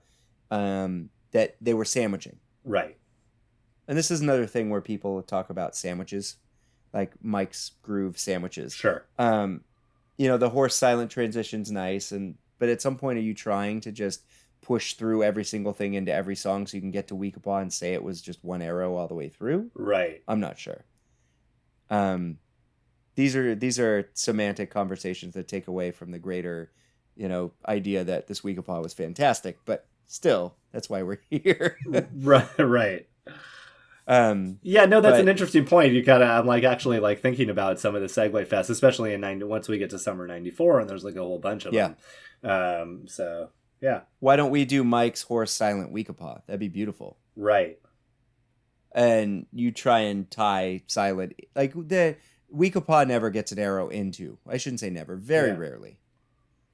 that they were sandwiching. Right. And this is another thing where people talk about sandwiches, like Mike's groove sandwiches. Sure. The horse silent transition's nice, but at some point are you trying to just push through every single thing into every song so you can get to Weekapaw and say it was just one arrow all the way through? Right. I'm not sure. These are semantic conversations that take away from the greater, idea that this Weekapaw was fantastic, but still, that's why we're here. Right. That's an interesting point. I'm like actually like thinking about some of the Segway Fest, especially once we get to summer '94, and there's like a whole bunch of them. So yeah. Why don't we do Mike's horse silent Weekapaw? That'd be beautiful. Right. And you try and tie silent, like the Weekapaw never gets an arrow into. I shouldn't say never. Very rarely.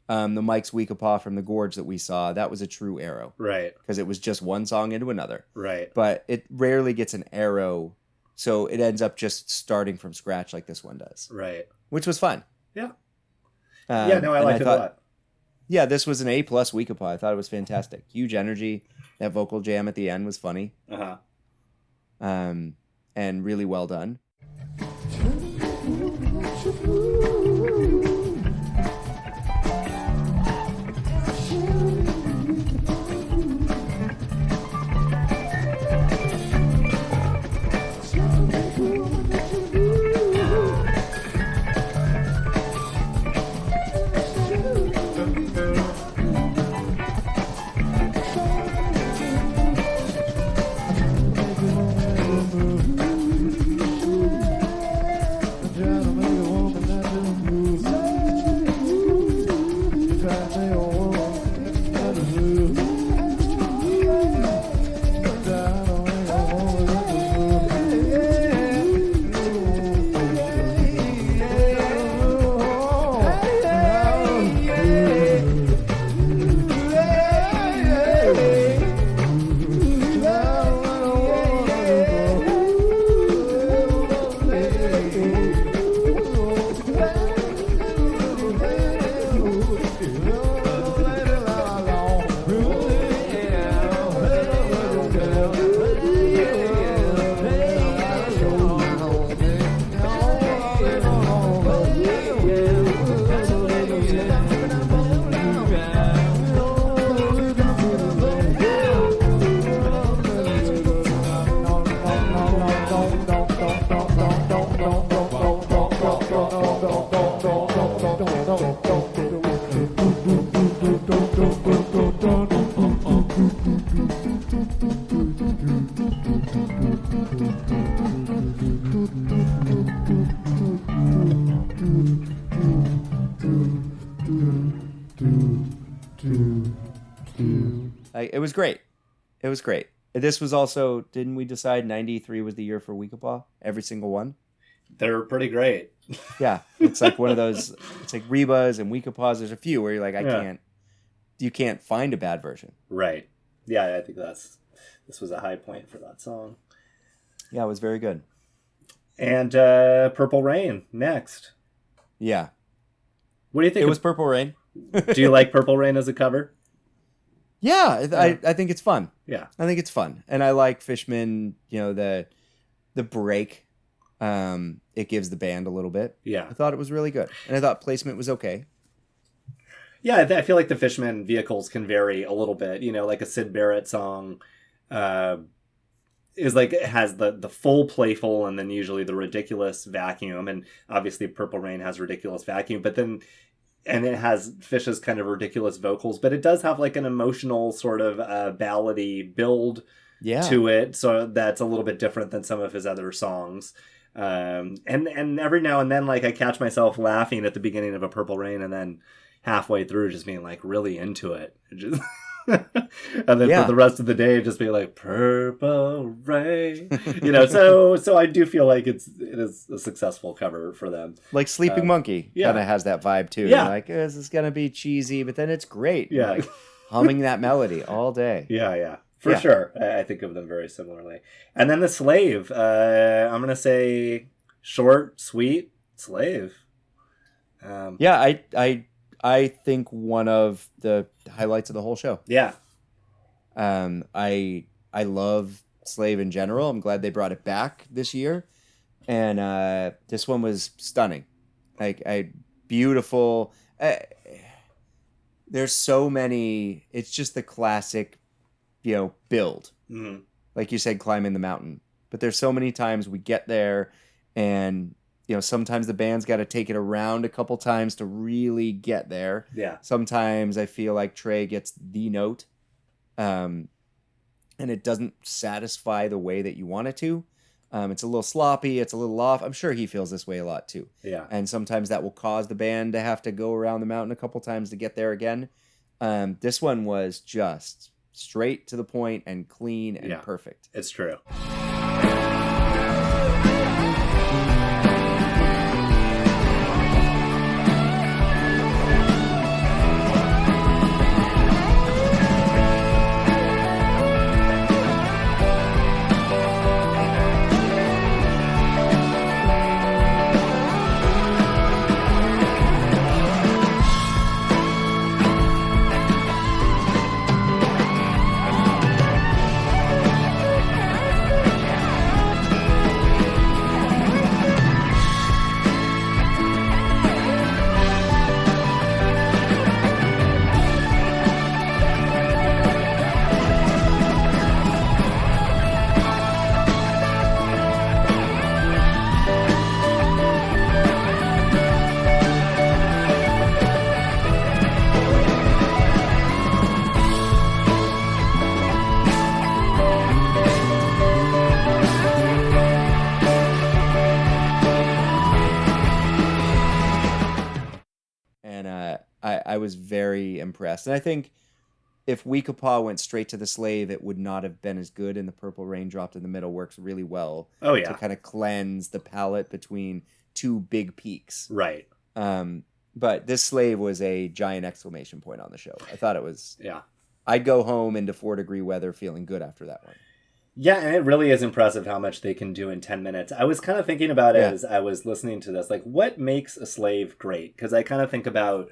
The Mike's Weekapaw from the Gorge that we saw, that was a true arrow. Right. Because it was just one song into another. Right. But it rarely gets an arrow, so it ends up just starting from scratch like this one does. Right. Which was fun. Yeah. I liked it a lot. Yeah, this was an A+ Weekapaw. I thought it was fantastic. Huge energy. That vocal jam at the end was funny. Uh-huh. And really well done. It was great. It was great. This was also, didn't we decide 93 was the year for Weekapaw? Every single one? They're pretty great. Yeah. It's like one of those, it's like Rebas and Weekapaws. There's a few where you're like, you can't find a bad version. Right. Yeah, I think this was a high point for that song. Yeah, it was very good. And Purple Rain next. Yeah. What do you think? It was Purple Rain. Do you like Purple Rain as a cover? Yeah, I think it's fun. Yeah. I think it's fun. And I like Fishman, the break it gives the band a little bit. Yeah. I thought it was really good. And I thought placement was okay. Yeah, I feel like the Fishman vehicles can vary a little bit. Like a Syd Barrett song is like, it has the full playful and then usually the ridiculous vacuum. And obviously Purple Rain has ridiculous vacuum, but then, and it has Phish's kind of ridiculous vocals, but it does have like an emotional sort of ballady build to it. So that's a little bit different than some of his other songs. And every now and then, like, I catch myself laughing at the beginning of a Purple Rain and then halfway through just being like really into it. Just and then for the rest of the day just being like Purple Rain. So I do feel like it is a successful cover for them. Like Sleeping Monkey kind of has that vibe too. Yeah. You're like, this is gonna be cheesy, but then it's great. Yeah. Like, humming that melody all day. Yeah. For sure. I think of them very similarly. And then the Slave. I'm gonna say short, sweet Slave. I think one of the highlights of the whole show. Yeah. I love Slave in general. I'm glad they brought it back this year. And this one was stunning. Like, beautiful. There's so many. It's just the classic, build. Mm-hmm. Like you said, climbing the mountain. But there's so many times we get there and sometimes the band's got to take it around a couple times to really get there. Yeah. Sometimes I feel like Trey gets the note, and it doesn't satisfy the way that you want it to. It's a little sloppy. It's a little off. I'm sure he feels this way a lot too. Yeah. And sometimes that will cause the band to have to go around the mountain a couple times to get there again. This one was just straight to the point and clean and perfect. It's true. I was very impressed. And I think if Weekapaw went straight to the Slave, it would not have been as good. And the Purple Rain dropped in the middle works really well. Oh, yeah. To kind of cleanse the palette between two big peaks. Right. But this Slave was a giant exclamation point on the show. I thought it was... Yeah. I'd go home into 4-degree weather feeling good after that one. Yeah, and it really is impressive how much they can do in 10 minutes. I was kind of thinking about it as I was listening to this. Like, what makes a Slave great? Because I kind of think about...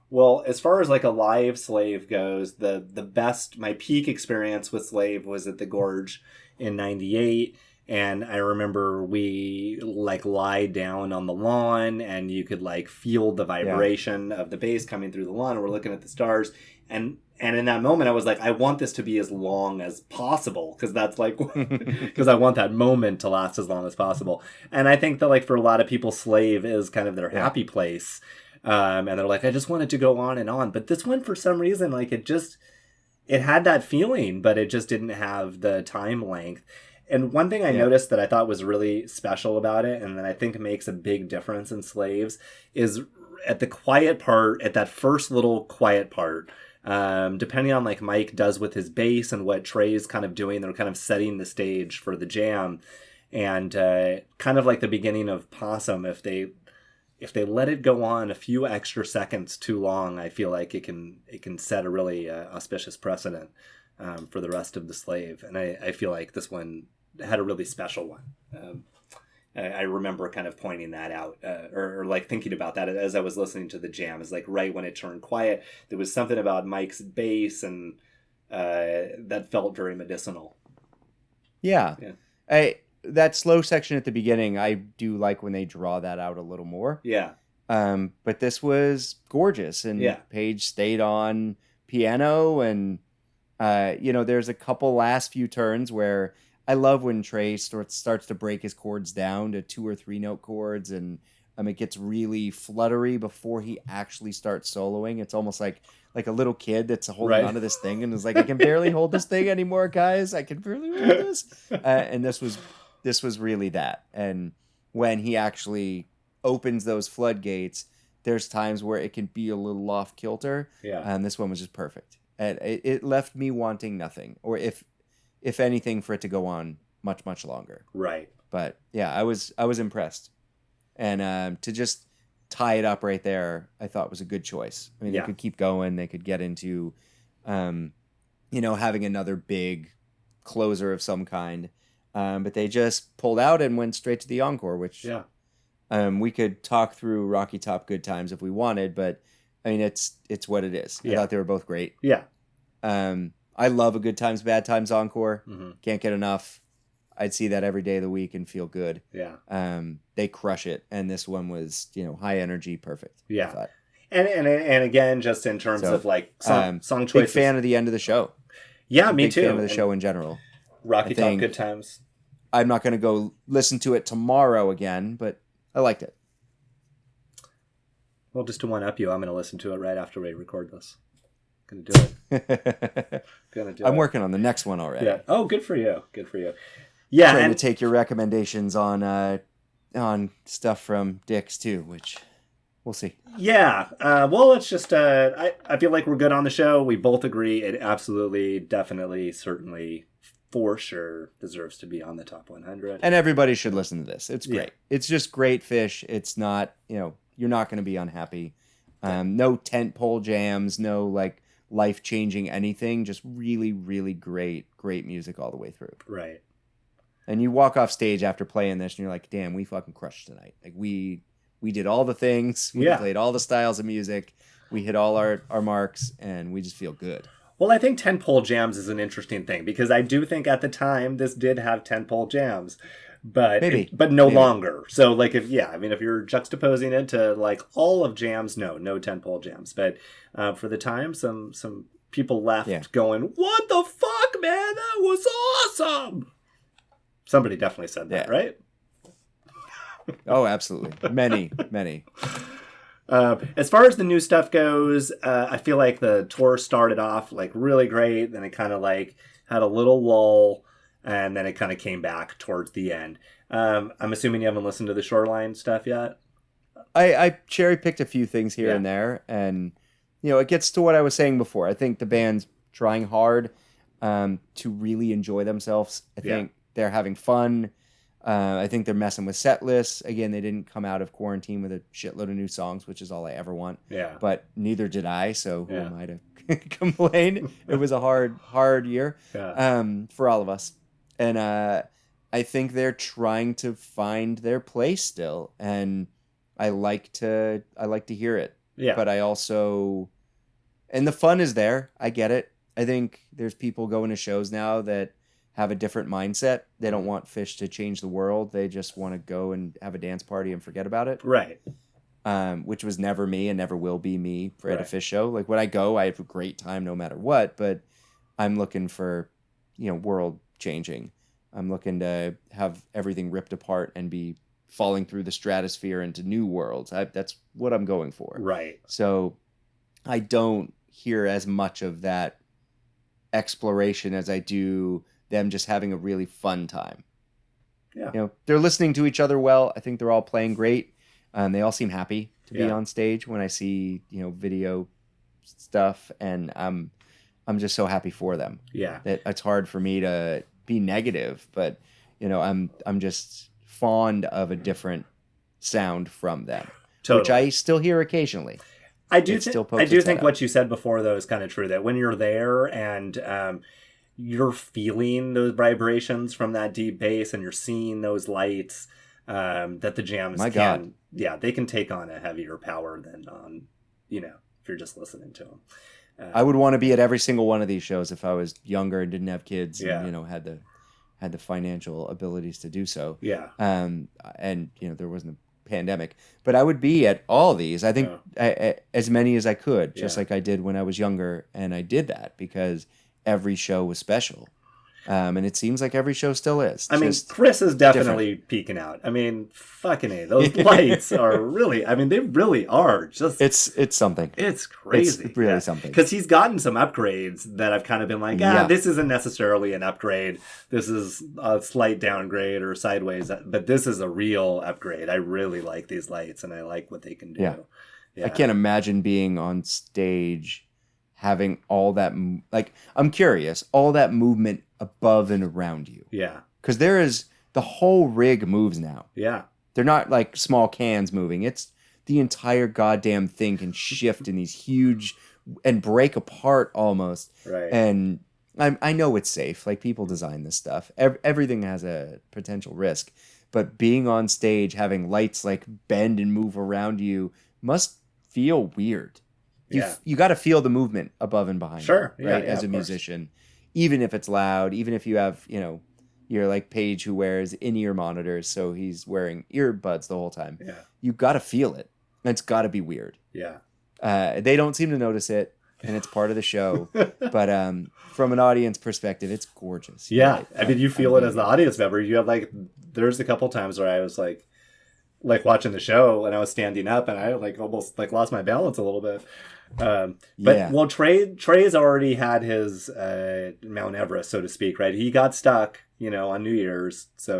Well, as far as like a live Slave goes, the best, my peak experience with Slave was at the Gorge in 98. And I remember we like lie down on the lawn and you could like feel the vibration of the bass coming through the lawn. And we're looking at the stars. And in that moment, I was like, I want this to be as long as possible. Because that's like, because I want that moment to last as long as possible. And I think that like for a lot of people, Slave is kind of their happy place. And they're like, I just want it to go on and on. But this one, for some reason, like it had that feeling, but it just didn't have the time length. And one thing I noticed that I thought was really special about it, and that I think makes a big difference in Slaves, is at the quiet part, at that first little quiet part, Depending on like Mike does with his bass and what Trey's kind of doing, they're kind of setting the stage for the jam. And kind of like the beginning of Possum, if they let it go on a few extra seconds too long, I feel like it can set a really auspicious precedent for the rest of the Slave. And I feel like this one had a really special one. I remember kind of pointing that out or like thinking about that as I was listening to the jam. Is like right when it turned quiet, there was something about Mike's bass and that felt very medicinal. Yeah. That slow section at the beginning, I do like when they draw that out a little more. Yeah. But this was gorgeous, and Page stayed on piano, and there's a couple last few turns where I love when Trey starts to break his chords down to 2 or 3 note chords, and it gets really fluttery before he actually starts soloing. It's almost like a little kid that's holding onto this thing and is like, I can barely hold this thing anymore, guys. I can barely hold this. And this was really that. And when he actually opens those floodgates, there's times where it can be a little off kilter. Yeah. And this one was just perfect. And it left me wanting nothing, or if anything, for it to go on much, much longer. Right. But yeah, I was impressed. And to just tie it up right there, I thought was a good choice. I mean, they could keep going. They could get into, having another big closer of some kind. But they just pulled out and went straight to the encore, which we could talk through Rocky Top Good Times if we wanted, but I mean, it's what it is. I thought they were both great. Yeah. I love a Good Times, Bad Times encore. Mm-hmm. Can't get enough. I'd see that every day of the week and feel good. Yeah. They crush it. And this one was, high energy, perfect. Yeah. And again, just in terms of like song choices. Big fan of the end of the show. Yeah, me too. Big fan of the show in general. Rocky Top Good Times. I'm not going to go listen to it tomorrow again, but I liked it. Well, just to one-up you, I'm going to listen to it right after we record this. Going to do it. I'm working on the next one already. Yeah. Oh, good for you. Good for you. Yeah. Trying to take your recommendations on stuff from Dick's too, which we'll see. Yeah. Well, it's just I feel like we're good on the show. We both agree it absolutely, definitely, certainly, for sure deserves to be on the top 100. And everybody should listen to this. It's great. Yeah. It's just great Phish. It's not, you're not going to be unhappy. No tentpole jams, no like life-changing anything. Just really, really great music all the way through. Right. And you walk off stage after playing this and you're like, damn, we fucking crushed tonight. Like we did all the things. We played all the styles of music. We hit all our marks and we just feel good. Well, I think tentpole jams is an interesting thing because I do think at the time this did have tentpole jams, but no longer. So like if you're juxtaposing it to like all of jams, no tentpole jams. But for the time, some people left going, "What the fuck, man? That was awesome!" Somebody definitely said that, right? Oh, absolutely. Many. As far as the new stuff goes, I feel like the tour started off like really great. Then it kind of like had a little lull and then it kind of came back towards the end. I'm assuming you haven't listened to the Shoreline stuff yet. I cherry picked a few things here and there. And, it gets to what I was saying before. I think the band's trying hard to really enjoy themselves. I think they're having fun. I think they're messing with set lists. Again, they didn't come out of quarantine with a shitload of new songs, which is all I ever want. Yeah. But neither did I, so who am I to complain? It was a hard year for all of us. And I think they're trying to find their place still. And I like to hear it. Yeah. But I also... And the fun is there. I get it. I think there's people going to shows now that have a different mindset. They don't want Phish to change the world. They just want to go and have a dance party and forget about it. Right. Which was never me and never will be me at a Phish show. Like when I go, I have a great time no matter what, but I'm looking for, world changing. I'm looking to have everything ripped apart and be falling through the stratosphere into new worlds. That's what I'm going for. Right. So I don't hear as much of that exploration as I do them just having a really fun time. Yeah. They're listening to each other well. I think they're all playing great. They all seem happy to be on stage when I see, video stuff, and I'm just so happy for them. Yeah. It's hard for me to be negative, but I'm just fond of a different sound from them, Totally. which I still hear occasionally. I do think what you said before, though, is kind of true, that when you're there and you're feeling those vibrations from that deep bass and you're seeing those lights, that the jams they can take on a heavier power than on, if you're just listening to them. I would want to be at every single one of these shows if I was younger and didn't have kids and, had the financial abilities to do so. Yeah. And there wasn't a pandemic, but I would be at all these. I think as many as I could, just like I did when I was younger, and I did that because every show was special. And it seems like every show still is. I mean, Chris is definitely peeking out. I mean, fucking A. Those lights are really, they really are just... It's something. It's crazy. It's really something. Because he's gotten some upgrades that I've kind of been like, this isn't necessarily an upgrade. This is a slight downgrade or sideways. But this is a real upgrade. I really like these lights, and I like what they can do. Yeah. I can't imagine being on stage having all that, I'm curious, all that movement above and around you. Yeah. Because the whole rig moves now. Yeah. They're not like small cans moving. It's the entire goddamn thing can shift in these huge and break apart almost. Right. And I know it's safe. Like, people design this stuff. Everything has a potential risk. But being on stage, having lights bend and move around you must feel weird. You got to feel the movement above and behind. Sure. You, right? As a musician, even if it's loud, even if you have, you're like Paige, who wears in-ear monitors, so he's wearing earbuds the whole time. Yeah. You got to feel it. It's got to be weird. Yeah. They don't seem to notice it, and it's part of the show. But from an audience perspective, it's gorgeous. Yeah. Right? You feel it as the audience member. You have there's a couple times where I was like watching the show and I was standing up and I almost lost my balance a little bit. Well, Trey's already had his Mount Everest, so to speak, right? He got stuck, on New Year's, so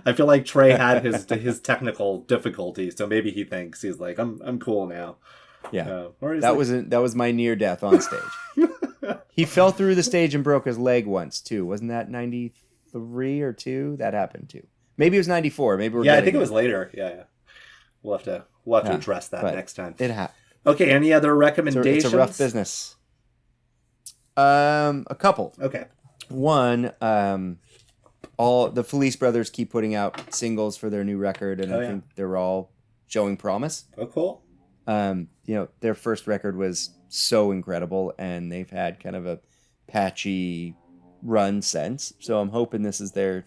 I feel like Trey had his technical difficulties, so maybe he thinks he's like, I'm cool now. Yeah, that was my near death on stage. He fell through the stage and broke his leg once too. Wasn't that 93 or 2? That happened too. Maybe it was 94. Maybe we're I think it was later. Yeah. We'll have to address that next time. It happened. Okay, any other recommendations? It's a rough business. A couple. Okay. One, all the Felice brothers keep putting out singles for their new record, and I think they're all showing promise. Oh, cool. Their first record was so incredible, and they've had kind of a patchy run since. So I'm hoping this is their,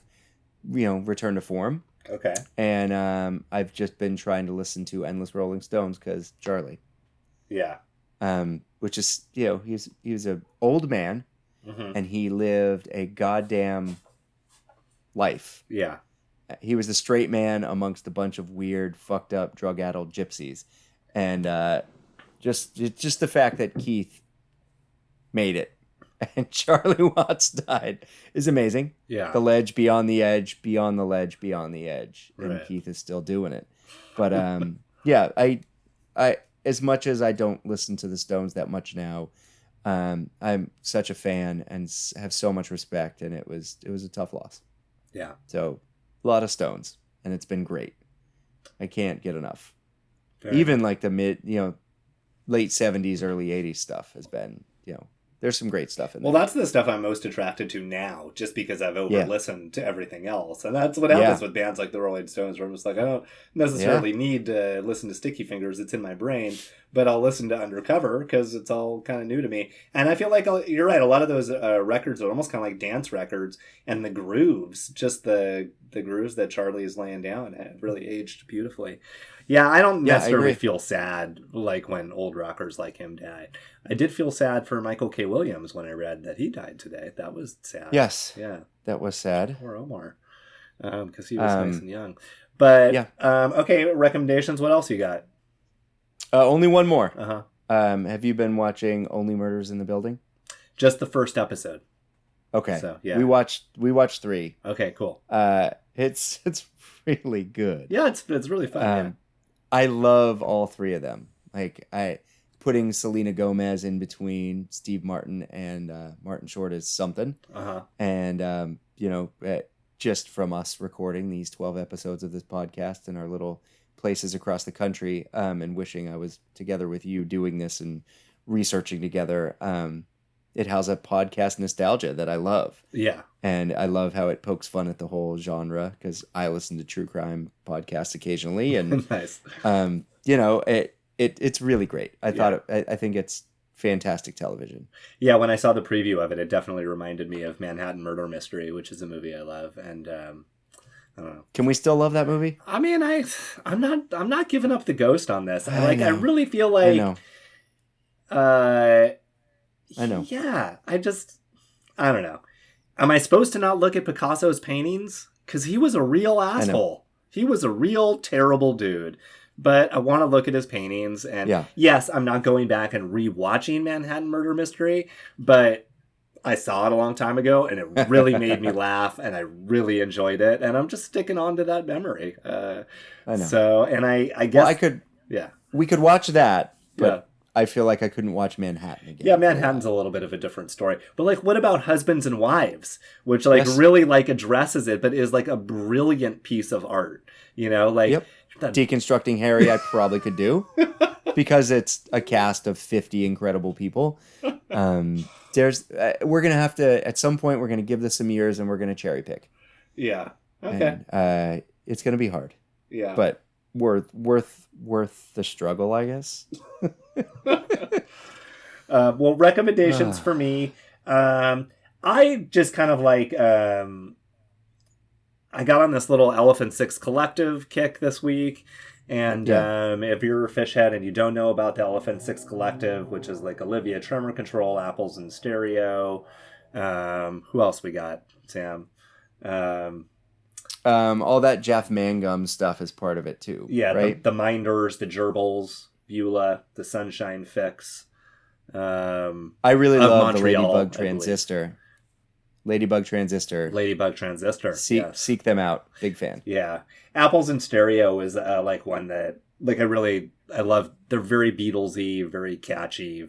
return to form. Okay. And I've just been trying to listen to Endless Rolling Stones because Charlie. Yeah. Which is, he was an old man, and he lived a goddamn life. Yeah. He was a straight man amongst a bunch of weird, fucked up, drug-addled gypsies. And just the fact that Keith made it and Charlie Watts died is amazing. Yeah. The ledge beyond the edge, beyond the ledge, beyond the edge. And right. Keith is still doing it. But I as much as I don't listen to the Stones that much now, I'm such a fan and have so much respect, and it was a tough loss. Yeah. So a lot of Stones, and it's been great. I can't get enough. Fair Even enough. the late 70s, early 80s stuff has been, there's some great stuff in there. Well, that's the stuff I'm most attracted to now, just because I've over-listened to everything else. And that's what happens with bands like the Rolling Stones, where I'm just like, I don't necessarily need to listen to Sticky Fingers. It's in my brain. But I'll listen to Undercover because it's all kind of new to me. And I feel like, you're right, a lot of those records are almost kind of like dance records. And the grooves, just the grooves that Charlie is laying down, have really aged beautifully. Yeah, I don't necessarily feel sad like when old rockers like him died. I did feel sad for Michael K. Williams when I read that he died today. That was sad. Yes. Yeah. That was sad. Poor Omar. Because he was nice and young. But, okay, recommendations. What else you got? Only one more. Uh-huh. Have you been watching Only Murders in the Building? Just the first episode. Okay. So, yeah. We watched 3. Okay, cool. It's really good. Yeah, it's really fun. I love all 3 of them. putting Selena Gomez in between Steve Martin and Martin Short is something. And, just from us recording these 12 episodes of this podcast in our little places across the country, and wishing I was together with you doing this and researching together, it has a podcast nostalgia that I love. Yeah. And I love how it pokes fun at the whole genre, because I listen to true crime podcasts occasionally. And, nice. It's really great. I think it's fantastic television. Yeah, when I saw the preview of it, it definitely reminded me of Manhattan Murder Mystery, which is a movie I love. And I don't know. Can we still love that movie? I mean, I'm not giving up the ghost on this. I really feel like I know. Yeah, I don't know. Am I supposed to not look at Picasso's paintings? Because he was a real asshole. He was a real terrible dude. But I want to look at his paintings. And yes, I'm not going back and rewatching Manhattan Murder Mystery, but I saw it a long time ago, and it really made me laugh, and I really enjoyed it. And I'm just sticking on to that memory. I know. So, and I guess... Well, we could watch that, but... I feel like I couldn't watch Manhattan again. Yeah, Manhattan's a little bit of a different story. But, like, what about Husbands and Wives? Which, like, really, like, addresses it, but is, like, a brilliant piece of art. You know? Like, Deconstructing Harry, I probably could do. Because it's a cast of 50 incredible people. We're going to have to, at some point, we're going to give this some years, and we're going to cherry pick. Yeah. Okay. And, it's going to be hard. Yeah. But worth the struggle, I guess. Well, recommendations for me. I just kind of like I got on this little Elephant Six Collective kick this week, and if you're a Phish head and you don't know about the Elephant Six Collective, which is like Olivia Tremor Control, Apples in Stereo, who else we got, Sam? All that Jeff Mangum stuff is part of it too. Yeah, right? the Minders, the Gerbils, Beulah, the Sunshine Fix. I really love Montreal, the Ladybug Transistor. Ladybug Transistor. Seek them out. Big fan. Yeah. Apples in Stereo is like one that like I love. They're very Beatlesy, very catchy,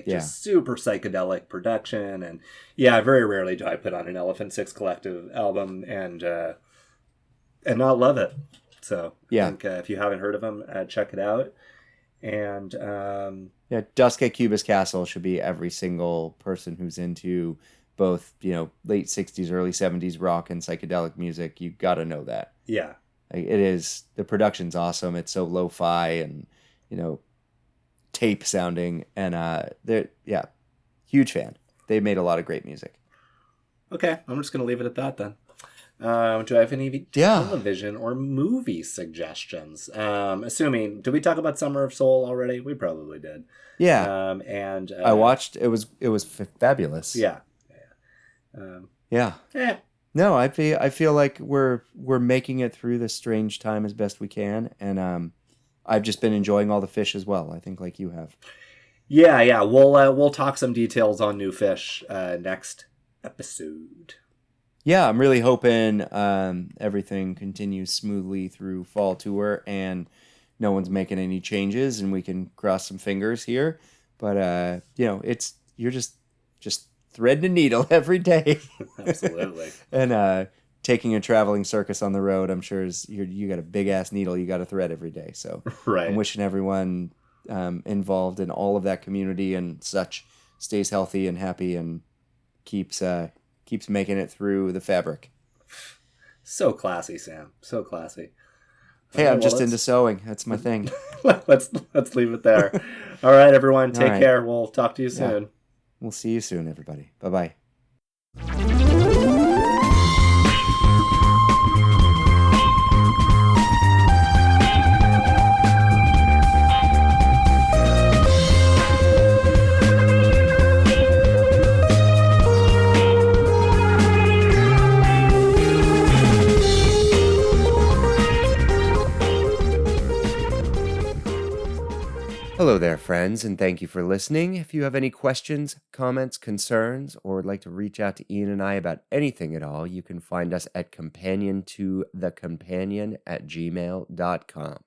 just super psychedelic production. And very rarely do I put on an Elephant Six Collective album and not love it. So I think if you haven't heard of them, check it out. And Dusk at Cubist Castle should be every single person who's into both, late 60s, early 70s rock and psychedelic music. You got to know that. Yeah. Like, it is, the production's awesome. It's so lo-fi and, tape sounding. And huge fan. They made a lot of great music. Okay, I'm just going to leave it at that then. Do I have any television or movie suggestions? Assuming, did we talk about Summer of Soul already? We probably did. Yeah. And I watched. It was fabulous. Yeah. No, I feel like we're making it through this strange time as best we can, and I've just been enjoying all the Phish as well. I think like you have. Yeah. We'll talk some details on new Phish next episode. Yeah, I'm really hoping everything continues smoothly through fall tour and no one's making any changes and we can cross some fingers here. But you're just threading a needle every day. Absolutely. And taking a traveling circus on the road, I'm sure you got a big ass needle you got to thread every day. So right. I'm wishing everyone involved in all of that community and such stays healthy and happy and keeps making it through the fabric. So classy, Sam. So classy. Hey, I'm just into sewing. That's my thing. Let's leave it there. All right, everyone. Take care. We'll talk to you soon. Yeah. We'll see you soon, everybody. Bye-bye. Hello there, friends, and thank you for listening. If you have any questions, comments, concerns, or would like to reach out to Ian and I about anything at all, you can find us at companion2thecompanion@gmail.com.